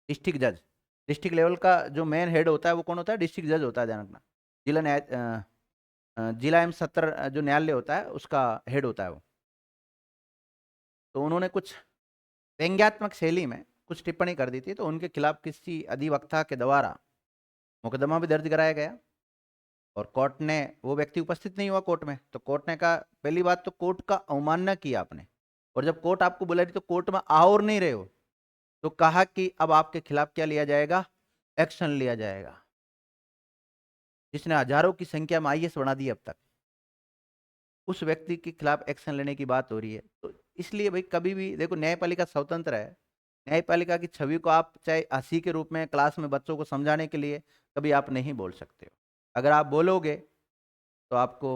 डिस्ट्रिक्ट जज, डिस्ट्रिक्ट लेवल का जो मेन हेड होता है वो कौन होता है? डिस्ट्रिक्ट जज होता है, ध्यान रखना। जिला न्याय जिला एवं सत्र जो न्यायालय होता है उसका हेड होता है वो। तो उन्होंने कुछ व्यंग्यात्मक शैली में कुछ टिप्पणी कर दी थी, तो उनके खिलाफ किसी अधिवक्ता के द्वारा मुकदमा भी दर्ज कराया गया और कोर्ट ने, वो व्यक्ति उपस्थित नहीं हुआ कोर्ट में, तो कोर्ट ने कहा पहली बात तो कोर्ट का अवमानना किया आपने, और जब कोर्ट आपको बुला रही तो कोर्ट में आ और नहीं रहे हो, तो कहा कि अब आपके खिलाफ क्या लिया जाएगा? एक्शन लिया जाएगा। जिसने हजारों की संख्या में आईएएस बना दी अब तक, उस व्यक्ति के खिलाफ एक्शन लेने की बात हो रही है। तो इसलिए भाई कभी भी देखो, न्यायपालिका स्वतंत्र है। न्यायपालिका की छवि को आप चाहे हंसी के रूप में क्लास में बच्चों को समझाने के लिए कभी आप नहीं बोल सकते हो। अगर आप बोलोगे तो आपको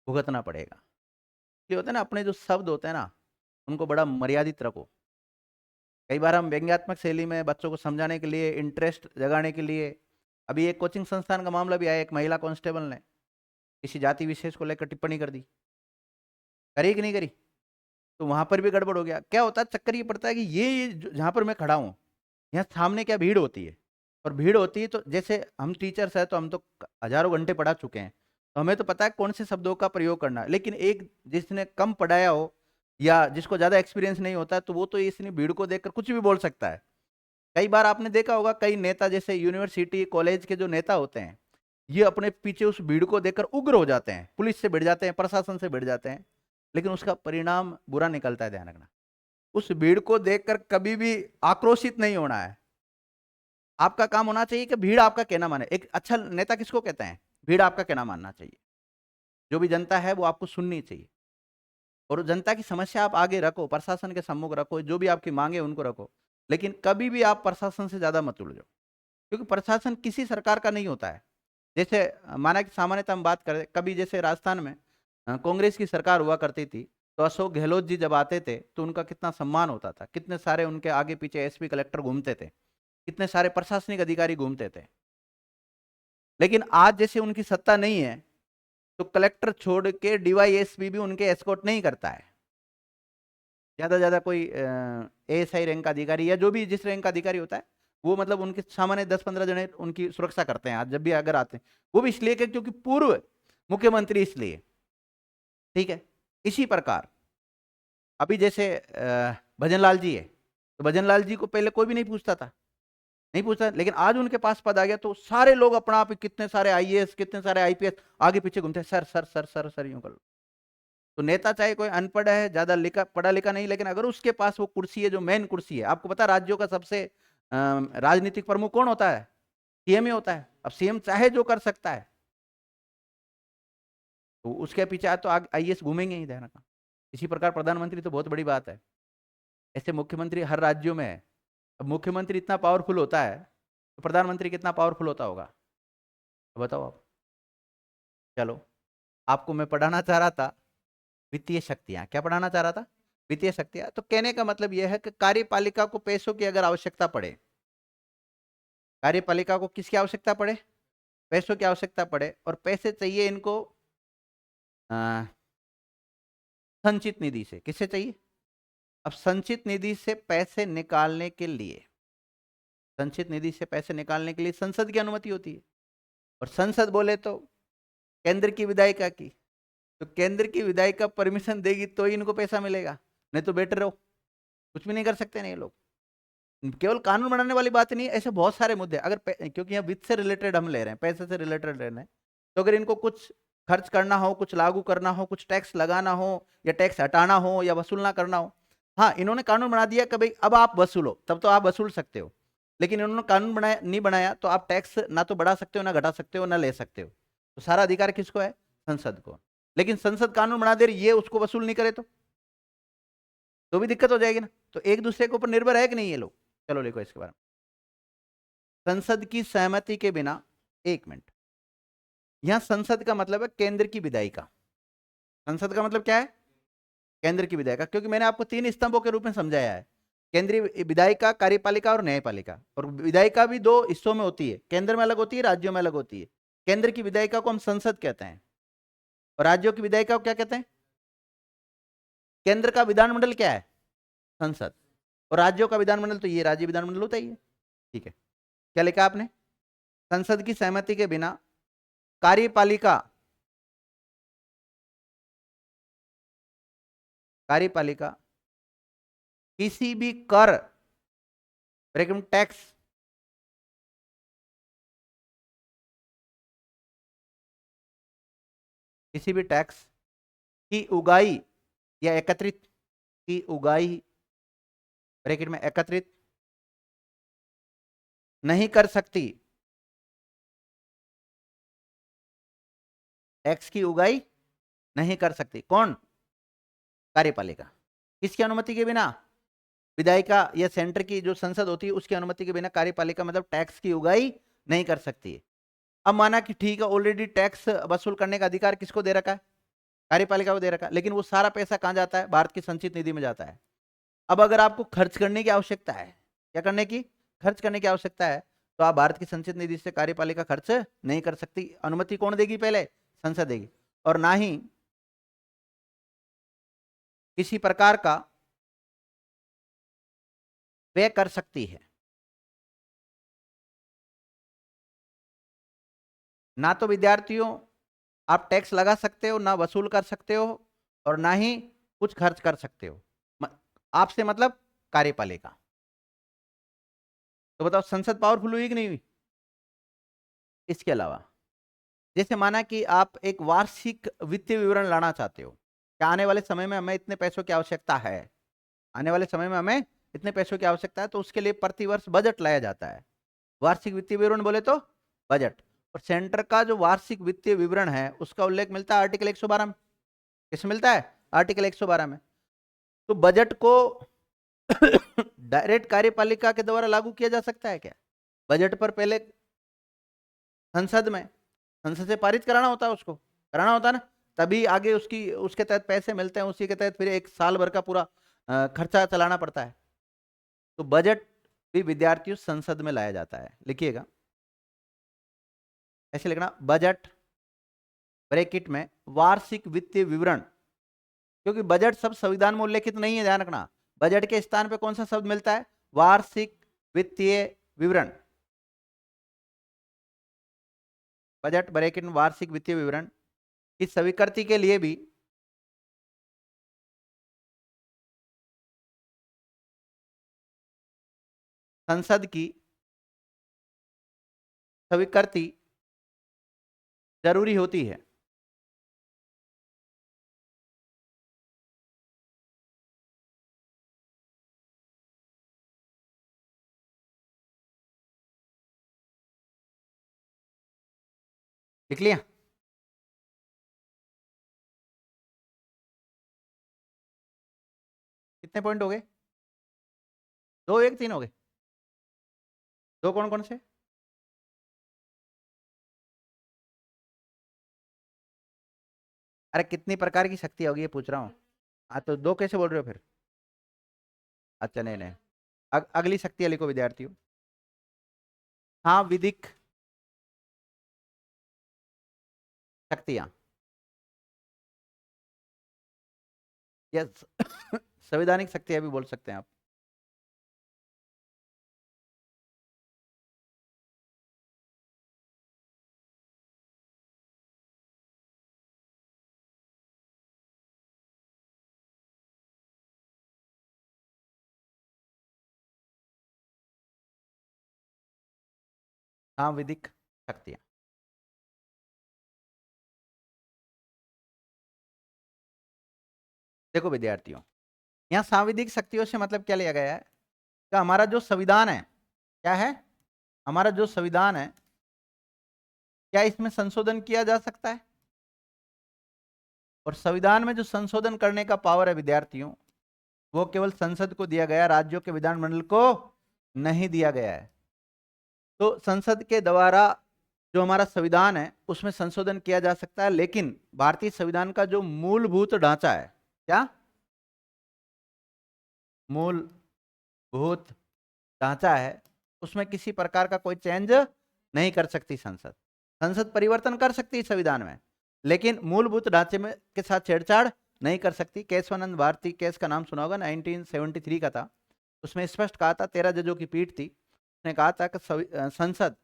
भुगतना पड़ेगा। इसलिए होता है ना, अपने जो शब्द होते हैं ना उनको बड़ा मर्यादित रखो। कई बार हम व्यंग्यात्मक शैली में बच्चों को समझाने के लिए, इंटरेस्ट जगाने के लिए, अभी एक कोचिंग संस्थान का मामला भी आया, एक महिला कांस्टेबल ने किसी जाति विशेष को लेकर टिप्पणी कर दी, करी कि नहीं करी? तो वहां पर भी गड़बड़ हो गया। क्या होता है, चक्कर ये पड़ता है कि ये जहां पर मैं खड़ा हूं, यहाँ सामने क्या भीड़ होती है, और भीड़ होती है तो जैसे हम टीचर्स हैं तो हम तो हजारों घंटे पढ़ा चुके हैं, तो हमें तो पता है कौन से शब्दों का प्रयोग करना है। लेकिन एक जिसने कम पढ़ाया हो या जिसको ज्यादा एक्सपीरियंस नहीं होता, तो वो तो इसने भीड़ को देखकर कुछ भी बोल सकता है। कई बार आपने देखा होगा, कई नेता जैसे यूनिवर्सिटी कॉलेज के जो नेता होते हैं, ये अपने पीछे उस भीड़ को देखकर उग्र हो जाते हैं, पुलिस से भिड़ जाते हैं, प्रशासन से भिड़ जाते हैं, लेकिन उसका परिणाम बुरा निकलता है। ध्यान रखना, उस भीड़ को देखकर कभी भी आक्रोशित नहीं होना है। आपका काम होना चाहिए कि भीड़ आपका कहना माने। एक अच्छा नेता किसको कहते हैं? भीड़ आपका कहना मानना चाहिए। जो भी जनता है वो आपको सुननी चाहिए, और जनता की समस्या आप आगे रखो, प्रशासन के सम्मुख रखो, जो भी आपकी मांगे उनको रखो, लेकिन कभी भी आप प्रशासन से ज्यादा मत उलझो, क्योंकि प्रशासन किसी सरकार का नहीं होता है। जैसे माना कि सामान्यतः हम बात करें, कभी जैसे राजस्थान में कांग्रेस की सरकार हुआ करती थी, तो अशोक गहलोत जी जब आते थे तो उनका कितना सम्मान होता था, कितने सारे उनके आगे पीछे एसपी कलेक्टर घूमते थे, कितने सारे प्रशासनिक अधिकारी घूमते थे। लेकिन आज जैसे उनकी सत्ता नहीं है, तो कलेक्टर छोड़ के डीवाईएसपी भी उनके एस्कॉर्ट नहीं करता है। ज्यादा कोई एएसआई रैंक का अधिकारी या जो भी जिस रैंक का अधिकारी होता है, वो मतलब उनके सामान्य 10-15 जने उनकी सुरक्षा करते हैं आज जब भी अगर आते हैं। वो भी इसलिए क्योंकि पूर्व मुख्यमंत्री, इसलिए। ठीक है, इसी प्रकार अभी जैसे भजनलाल जी है, तो भजनलाल जी को पहले कोई भी नहीं पूछता था, नहीं पूछता, लेकिन आज उनके पास पद आ गया तो सारे लोग अपना आप, कितने सारे आईएएस, कितने सारे आईपीएस आगे पीछे घूमते हैं, sir sir sir sir sir यूं कर लो। तो नेता चाहे कोई अनपढ़ है, ज्यादा लिखा पढ़ा लिखा नहीं, लेकिन अगर उसके पास वो कुर्सी है, जो मेन कुर्सी है, आपको पता राज्यों का सबसे राजनीतिक प्रमुख कौन होता है? सीएम ही होता है। अब सीएम चाहे जो कर सकता है, तो उसके पीछे तो आईएएस घूमेंगे ही, ध्यान रखना। इसी प्रकार प्रधानमंत्री तो बहुत बड़ी बात है, ऐसे मुख्यमंत्री हर राज्यों में है। अब मुख्यमंत्री इतना पावरफुल होता है तो प्रधानमंत्री कितना पावरफुल होता होगा, तो बताओ आप। चलो, आपको मैं पढ़ाना चाह रहा था वित्तीय शक्तियां। क्या पढ़ाना चाह रहा था? वित्तीय शक्तियां। तो कहने का मतलब यह है कि कार्यपालिका को पैसों की अगर आवश्यकता पड़े, कार्यपालिका को किसकी आवश्यकता पड़े, पैसों की आवश्यकता पड़े, और पैसे चाहिए इनको संचित निधि से। किससे चाहिए? अब संचित निधि से पैसे निकालने के लिए, संचित निधि से पैसे निकालने के लिए संसद की अनुमति होती है, और संसद बोले तो केंद्र की विधायिका की। तो केंद्र की विधायिका परमिशन देगी तो ही इनको पैसा मिलेगा, नहीं तो बेटर रहो, कुछ भी नहीं कर सकते नहीं ये लोग। केवल कानून बनाने वाली बात नहीं है, ऐसे बहुत सारे मुद्दे अगर क्योंकि यहाँ वित्त से रिलेटेड हम ले रहे हैं, पैसे से रिलेटेड ले रहे हैं, तो अगर इनको कुछ खर्च करना हो, कुछ लागू करना हो, कुछ टैक्स लगाना हो या टैक्स हटाना हो या वसूलना करना हो, हाँ इन्होंने कानून बना दिया कि भाई अब आप वसूलो, तब तो आप वसूल सकते हो। लेकिन इन्होंने कानून बनाया नहीं बनाया तो आप टैक्स ना तो बढ़ा सकते हो, ना घटा सकते हो, ना ले सकते हो। तो सारा अधिकार किसको है? संसद को। लेकिन संसद कानून बना दे रही, ये उसको वसूल नहीं करे तो भी दिक्कत हो जाएगी ना। तो एक दूसरे के ऊपर निर्भर है कि नहीं ये लोग। चलो लिखो इसके बारे में। संसद की सहमति के बिना, एक मिनट, यहां संसद का मतलब है केंद्र की विधायिका। संसद का मतलब क्या है? केंद्र की विधायिका, क्योंकि मैंने आपको 3 स्तंभों के रूप में समझाया है, केंद्रीय विधायिका, कार्यपालिका और न्यायपालिका। और विधायिका भी 2 हिस्सों में होती है, केंद्र में अलग होती है, राज्यों में अलग होती है। केंद्र की विधायिका को हम संसद कहते हैं, और राज्यों की विधायिका को क्या कहते हैं? केंद्र का विधानमंडल क्या है? संसद। और राज्यों का विधानमंडल तो ये राज्य विधानमंडल होता ही है। ठीक है, क्या लिखा आपने? संसद की सहमति के बिना कार्यपालिका, कार्यपालिका किसी भी कर, ब्रैकेट में टैक्स, किसी भी टैक्स की उगाही या एकत्रित, की उगाही, ब्रैकेट में एकत्रित नहीं कर सकती, टैक्स की उगाही नहीं कर सकती। कौन? कार्यपालिका। किसकी अनुमति के बिना? विधायिका या सेंटर की जो संसद होती है उसकी अनुमति के बिना कार्यपालिका मतलब टैक्स की उगाही नहीं कर सकती है। अब माना कि ठीक है, ऑलरेडी टैक्स वसूल करने का अधिकार किसको दे रखा है? कार्यपालिका को दे रखा है, लेकिन वो सारा पैसा कहां जाता है? भारत की संचित निधि में जाता है। अब अगर आपको खर्च करने की आवश्यकता है, क्या करने की? खर्च करने की आवश्यकता है, तो आप भारत की संचित निधि से कार्यपालिका खर्च नहीं कर सकती। अनुमति कौन देगी? पहले संसद देगी। और ना ही किसी प्रकार का व्यय कर सकती है। ना तो विद्यार्थियों आप टैक्स लगा सकते हो, ना वसूल कर सकते हो, और ना ही कुछ खर्च कर सकते हो। आपसे मतलब कार्यपालिका। तो बताओ संसद पावरफुल हुई कि नहीं हुई? इसके अलावा जैसे माना कि आप एक वार्षिक वित्तीय विवरण लाना चाहते हो, क्या आने वाले समय में हमें इतने पैसों की आवश्यकता है, आने वाले समय में हमें इतने पैसों की आवश्यकता है, तो उसके लिए प्रतिवर्ष बजट लाया जाता है। वार्षिक वित्तीय विवरण बोले तो बजट। और सेंटर का जो वार्षिक वित्तीय विवरण है उसका उल्लेख मिलता है आर्टिकल 112 में। किसमें मिलता है? आर्टिकल 112 में। तो बजट को डायरेक्ट कार्यपालिका के द्वारा लागू किया जा सकता है क्या? बजट पर पहले संसद में, संसद से पारित कराना होता है, उसको कराना होता है ना, तभी आगे उसकी उसके तहत पैसे मिलते हैं, उसी के तहत फिर एक साल भर का पूरा खर्चा चलाना पड़ता है। तो बजट भी विद्यार्थियों संसद में लाया जाता है। लिखिएगा, ऐसे लिखना, बजट ब्रैकेट में वार्षिक वित्तीय विवरण, क्योंकि बजट सब संविधान में उल्लेखित नहीं है, ध्यान रखना। बजट के स्थान पे कौन सा शब्द मिलता है? वार्षिक वित्तीय विवरण। बजट ब्रैकेट में वार्षिक वित्तीय विवरण की स्वीकृति के लिए भी संसद की स्वीकृति जरूरी होती है। लिख लिया? कितने पॉइंट हो गए? 2 1 3 हो गए? 2 कौन कौन से? अरे कितनी प्रकार की शक्ति होगी ये पूछ रहा हूँ। हाँ तो 2 कैसे बोल रहे हो फिर? अच्छा नहीं नहीं, अगली शक्तियां लिखो विद्यार्थियों। हाँ, विधिक शक्तियां, यस। संवैधानिक शक्तियां भी बोल सकते हैं आप। हाँ, विधिक शक्तियां। देखो विद्यार्थियों, यहाँ सांविधिक शक्तियों से मतलब क्या लिया गया है कि हमारा जो संविधान है, क्या है, हमारा जो संविधान है, क्या इसमें संशोधन किया जा सकता है? और संविधान में जो संशोधन करने का पावर है विद्यार्थियों, वो केवल संसद को दिया गया, राज्यों के विधानमंडल को नहीं दिया गया है। तो संसद के द्वारा जो हमारा संविधान है उसमें संशोधन किया जा सकता है, लेकिन भारतीय संविधान का जो मूलभूत ढांचा है, क्या मूलभूत ढांचा है, उसमें किसी प्रकार का कोई चेंज नहीं कर सकती संसद। संसद परिवर्तन कर सकती है संविधान में, लेकिन मूलभूत ढांचे में के साथ छेड़छाड़ नहीं कर सकती। केशवानंद भारती केस का नाम सुना होगा, 1973 का था। उसमें स्पष्ट कहा था, 13 जजों की पीठ थी, उसने कहा था कि संसद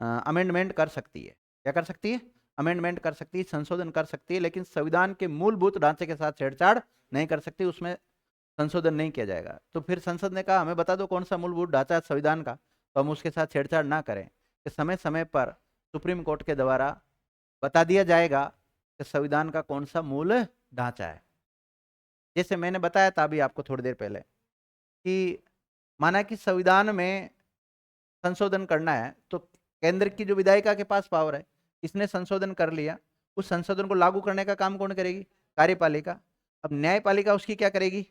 अमेंडमेंट कर सकती है। क्या कर सकती है? अमेंडमेंट कर सकती है, संशोधन कर सकती है, लेकिन संविधान के मूलभूत ढांचे के साथ छेड़छाड़ नहीं कर सकती, उसमें संशोधन नहीं किया जाएगा। तो फिर संसद ने कहा हमें बता दो कौन सा मूलभूत ढांचा है संविधान का, तो हम उसके साथ छेड़छाड़ ना करें। कि समय समय पर सुप्रीम कोर्ट के द्वारा बता दिया जाएगा कि संविधान का कौन सा मूल ढांचा है। जैसे मैंने बताया था अभी आपको थोड़ी देर पहले कि माना कि संविधान में संशोधन करना है, तो केंद्र की जो विधायिका के पास पावर है, इसने संशोधन कर लिया, उस संशोधन को लागू करने का काम कौन करेगी? कार्यपालिका। अब न्यायपालिका उसकी क्या करेगी?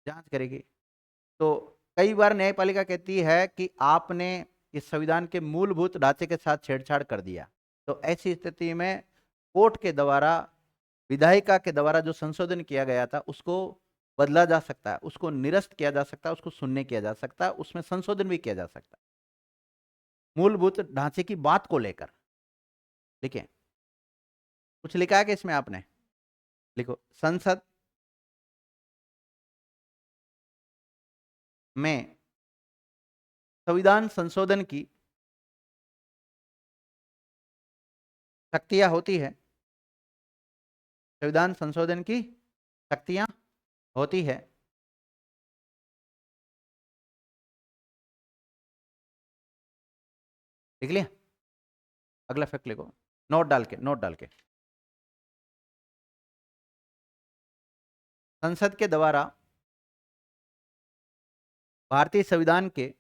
जांच करेगी। तो कई बार न्यायपालिका कहती है कि आपने इस संविधान के मूलभूत ढांचे के साथ छेड़छाड़ कर दिया। तो ऐसी स्थिति में कोर्ट के द्वारा, विधायिका के द्वारा जो संशोधन किया गया था उसको बदला जा सकता है, उसको निरस्त किया जा सकता है, उसको शून्य किया जा सकता है, उसमें संशोधन भी किया जा सकता है मूलभूत ढांचे की बात को लेकर। लिखे, कुछ लिखा है कि इसमें आपने? लिखो, संसद में संविधान संशोधन की शक्तियां होती है, संविधान संशोधन की शक्तियां होती है। लिख लिया? अगला फैक्ट लिखो, नोट डाल के, नोट डाल के। संसद के द्वारा भारतीय संविधान के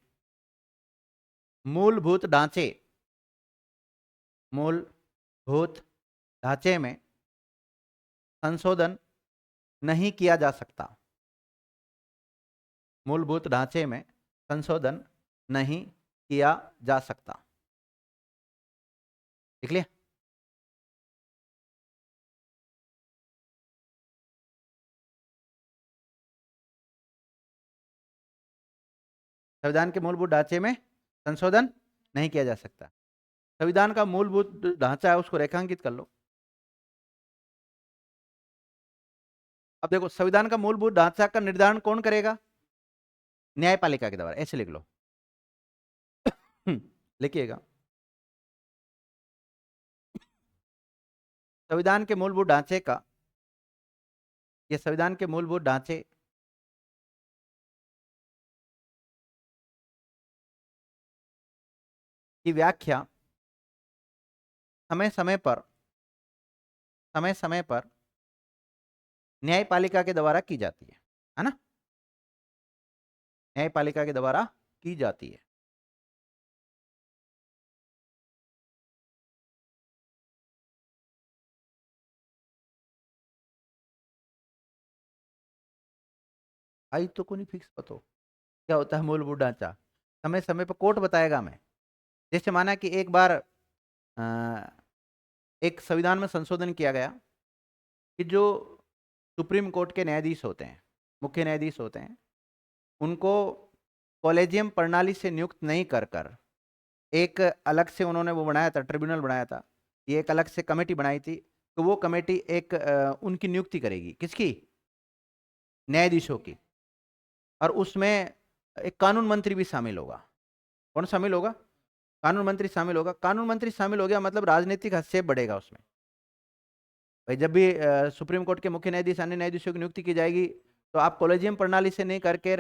मूलभूत ढांचे, मूलभूत ढांचे में संशोधन नहीं किया जा सकता, मूलभूत ढांचे में संशोधन नहीं किया जा सकता। लिख लिया? संविधान के मूलभूत ढांचे में संशोधन नहीं किया जा सकता। संविधान का मूलभूत ढांचा है उसको रेखांकित कर लो। अब देखो, संविधान का मूलभूत ढांचा का निर्धारण कौन करेगा? न्यायपालिका के द्वारा। ऐसे लिख लो। लिखिएगा, संविधान के मूलभूत ढांचे का, ये संविधान के मूलभूत ढांचे की व्याख्या समय समय पर, समय समय पर न्यायपालिका के द्वारा की जाती है ना? न्यायपालिका के द्वारा की जाती है। आई तो को नहीं फिक्स पतो क्या होता है मूलभूत ढांचा, समय समय पर कोर्ट बताएगा हमें। जैसे माना कि एक बार एक संविधान में संशोधन किया गया कि जो सुप्रीम कोर्ट के न्यायाधीश होते हैं, मुख्य न्यायाधीश होते हैं, उनको कॉलेजियम प्रणाली से नियुक्त नहीं कर कर एक अलग से उन्होंने वो बनाया था, ट्रिब्यूनल बनाया था, ये एक अलग से कमेटी बनाई थी। तो वो कमेटी एक उनकी नियुक्ति करेगी, किसकी? न्यायाधीशों की। और उसमें एक कानून मंत्री भी शामिल होगा। कौन शामिल होगा? कानून मंत्री शामिल होगा। कानून मंत्री शामिल हो गया मतलब राजनीतिक हस्तक्षेप बढ़ेगा उसमें। भाई जब भी सुप्रीम कोर्ट के मुख्य न्यायाधीश, अन्य न्यायाधीशों की नियुक्ति की जाएगी, तो आप कॉलेजियम प्रणाली से नहीं करके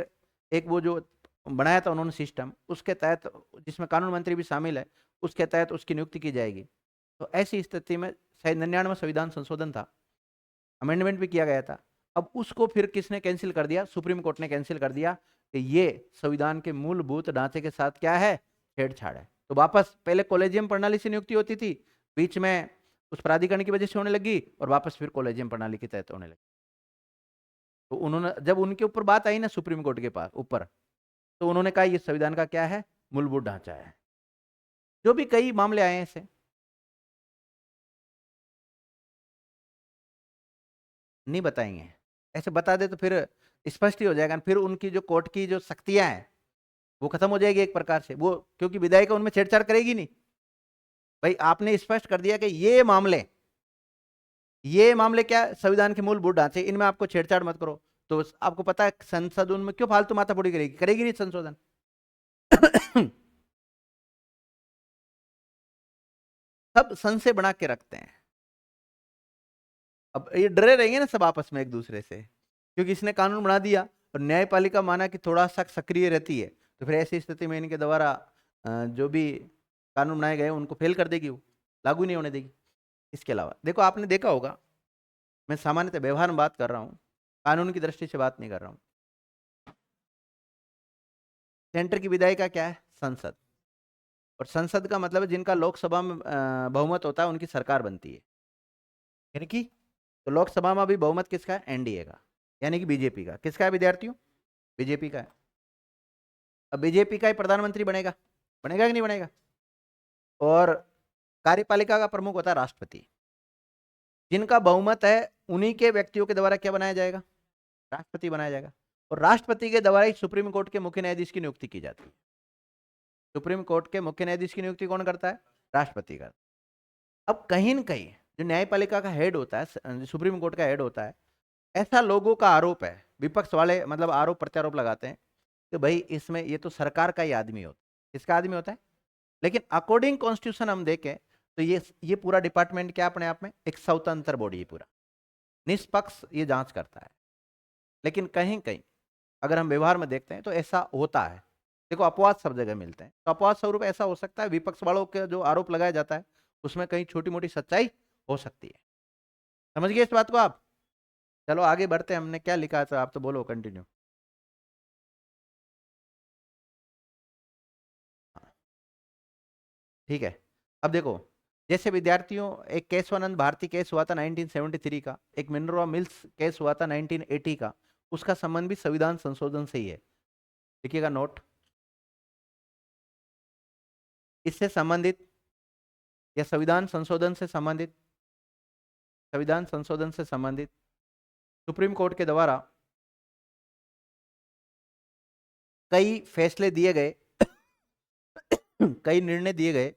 एक वो जो बनाया था उन्होंने सिस्टम, उसके तहत, जिसमें कानून मंत्री भी शामिल है, उसके तहत उसकी नियुक्ति की जाएगी। तो ऐसी स्थिति में शायद 99वां संविधान संशोधन था, अमेंडमेंट भी किया गया था। अब उसको फिर किसने कैंसिल कर दिया? सुप्रीम कोर्ट ने कैंसिल कर दिया कि ये संविधान के मूलभूत ढांचे के साथ क्या है? छेड़छाड़ है। तो वापस पहले कॉलेजियम प्रणाली से नियुक्ति होती थी, बीच में उस प्राधिकरण की वजह से होने लगी, और वापस फिर कॉलेजियम प्रणाली के तहत होने लगी। तो उन्होंने जब उनके ऊपर बात आई ना सुप्रीम कोर्ट के पास ऊपर, तो उन्होंने कहा ये संविधान का क्या है? मूलभूत ढांचा है। जो भी कई मामले आए हैं ऐसे, नहीं बताएंगे, ऐसे बता दे तो फिर स्पष्ट ही हो जाएगा, फिर उनकी जो कोर्ट की जो शक्तियां हैं वो खत्म हो जाएगी एक प्रकार से, वो क्योंकि विधायिका उनमें छेड़छाड़ करेगी नहीं। भाई आपने स्पष्ट कर दिया कि ये मामले क्या संविधान के मूलभूत ढांचे, इनमें आपको छेड़छाड़ मत करो। तो आपको पता है संसद उनमें क्यों फालतू माथापड़ी करेगी? करेगी नहीं संशोधन। सब संशय बना के रखते हैं। अब ये डरे रहेंगे ना सब आपस में एक दूसरे से, क्योंकि इसने कानून बना दिया और न्यायपालिका माना कि थोड़ा सा सक्रिय रहती है, तो फिर ऐसी स्थिति में इनके द्वारा जो भी कानून बनाए गए उनको फेल कर देगी, वो लागू नहीं होने देगी। इसके अलावा देखो, आपने देखा होगा, मैं सामान्यतः व्यवहार में बात कर रहा हूँ, कानून की दृष्टि से बात नहीं कर रहा हूँ। सेंटर की विधायिका क्या है? संसद। और संसद का मतलब है जिनका लोकसभा में बहुमत होता है, उनकी सरकार बनती है। यानी कि तो लोकसभा में भी बहुमत किसका है? एनडीए का, यानी कि बीजेपी का। किसका है विद्यार्थियों? बीजेपी का है। अब बीजेपी का ही प्रधानमंत्री बनेगा, बनेगा कि नहीं बनेगा? और कार्यपालिका का प्रमुख होता है राष्ट्रपति। जिनका बहुमत है उन्हीं के व्यक्तियों के द्वारा क्या बनाया जाएगा? राष्ट्रपति बनाया जाएगा। और राष्ट्रपति के द्वारा ही सुप्रीम कोर्ट के मुख्य न्यायाधीश की नियुक्ति की जाती है। सुप्रीम कोर्ट के मुख्य न्यायाधीश की नियुक्ति कौन करता है? राष्ट्रपति का। अब कहीं न कहीं जो न्यायपालिका का हेड होता है, सुप्रीम कोर्ट का हेड होता है, ऐसा लोगों का आरोप है, विपक्ष वाले मतलब आरोप प्रत्यारोप लगाते हैं कि भाई इसमें ये तो सरकार का ही आदमी होता है। किसका आदमी होता है? लेकिन अकॉर्डिंग कॉन्स्टिट्यूशन हम देखें तो ये पूरा डिपार्टमेंट क्या अपने आप में एक स्वतंत्र बॉडी है, पूरा निष्पक्ष ये जांच करता है। लेकिन कहीं कहीं अगर हम व्यवहार में देखते हैं तो ऐसा होता है। देखो अपवाद सब जगह मिलते हैं, तो अपवाद स्वरूप ऐसा हो सकता है विपक्ष वालों के जो आरोप लगाया जाता है उसमें कहीं छोटी मोटी सच्चाई हो सकती है। समझ गए इस बात को आप? चलो आगे बढ़ते हैं, हमने क्या लिखा था, आप तो बोलो कंटिन्यू। ठीक है। अब देखो, जैसे विद्यार्थियों, एक केशवानंद भारती केस हुआ था 1973 का, एक मिनर्वा मिल्स केस हुआ था 1980 का, उसका संबंध भी संविधान संशोधन से ही है। लिखिएगा नोट। इससे संबंधित या संविधान संशोधन से संबंधित सुप्रीम कोर्ट के द्वारा कई फैसले दिए गए, कई निर्णय दिए गए,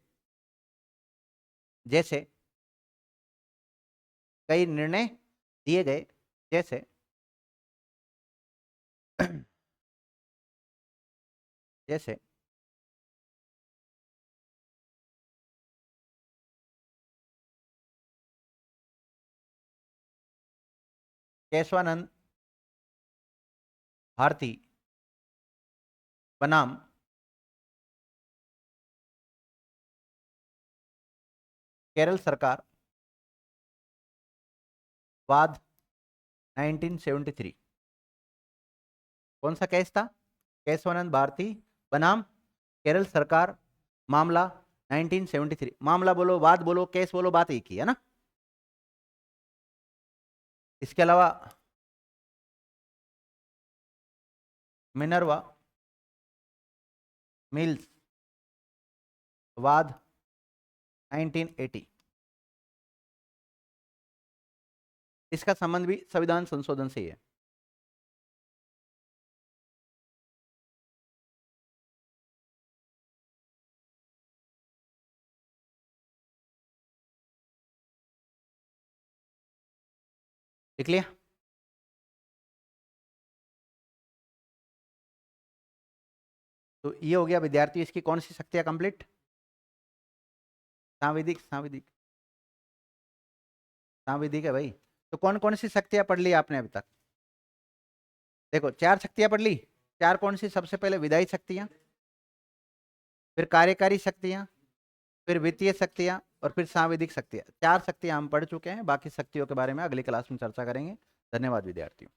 जैसे कई निर्णय दिए गए जैसे जैसे केशवानंद भारती बनाम केरल सरकार वाद 1973। कौन सा केस था? केशवानंद भारती बनाम केरल सरकार, मामला 1973। मामला बोलो, वाद बोलो, केस बोलो, बात एक ही है ना। इसके अलावा मिनर्वा मिल्स वाद 1980, इसका संबंध भी संविधान संशोधन से ही है। लिख लिया? तो ये हो गया विद्यार्थी, इसकी कौन सी शक्तियां कंप्लीट? सांविधिक, सांविधिक, सांविधिक है भाई। तो कौन कौन सी शक्तियां पढ़ ली आपने अभी तक? देखो 4 शक्तियां पढ़ ली। 4 कौन सी? सबसे पहले विधायी शक्तियां, फिर कार्यकारी शक्तियां, फिर वित्तीय शक्तियां, और फिर सांविधिक शक्तियां। 4 शक्तियां हम पढ़ चुके हैं, बाकी शक्तियों के बारे में अगली क्लास में चर्चा करेंगे। धन्यवाद विद्यार्थियों।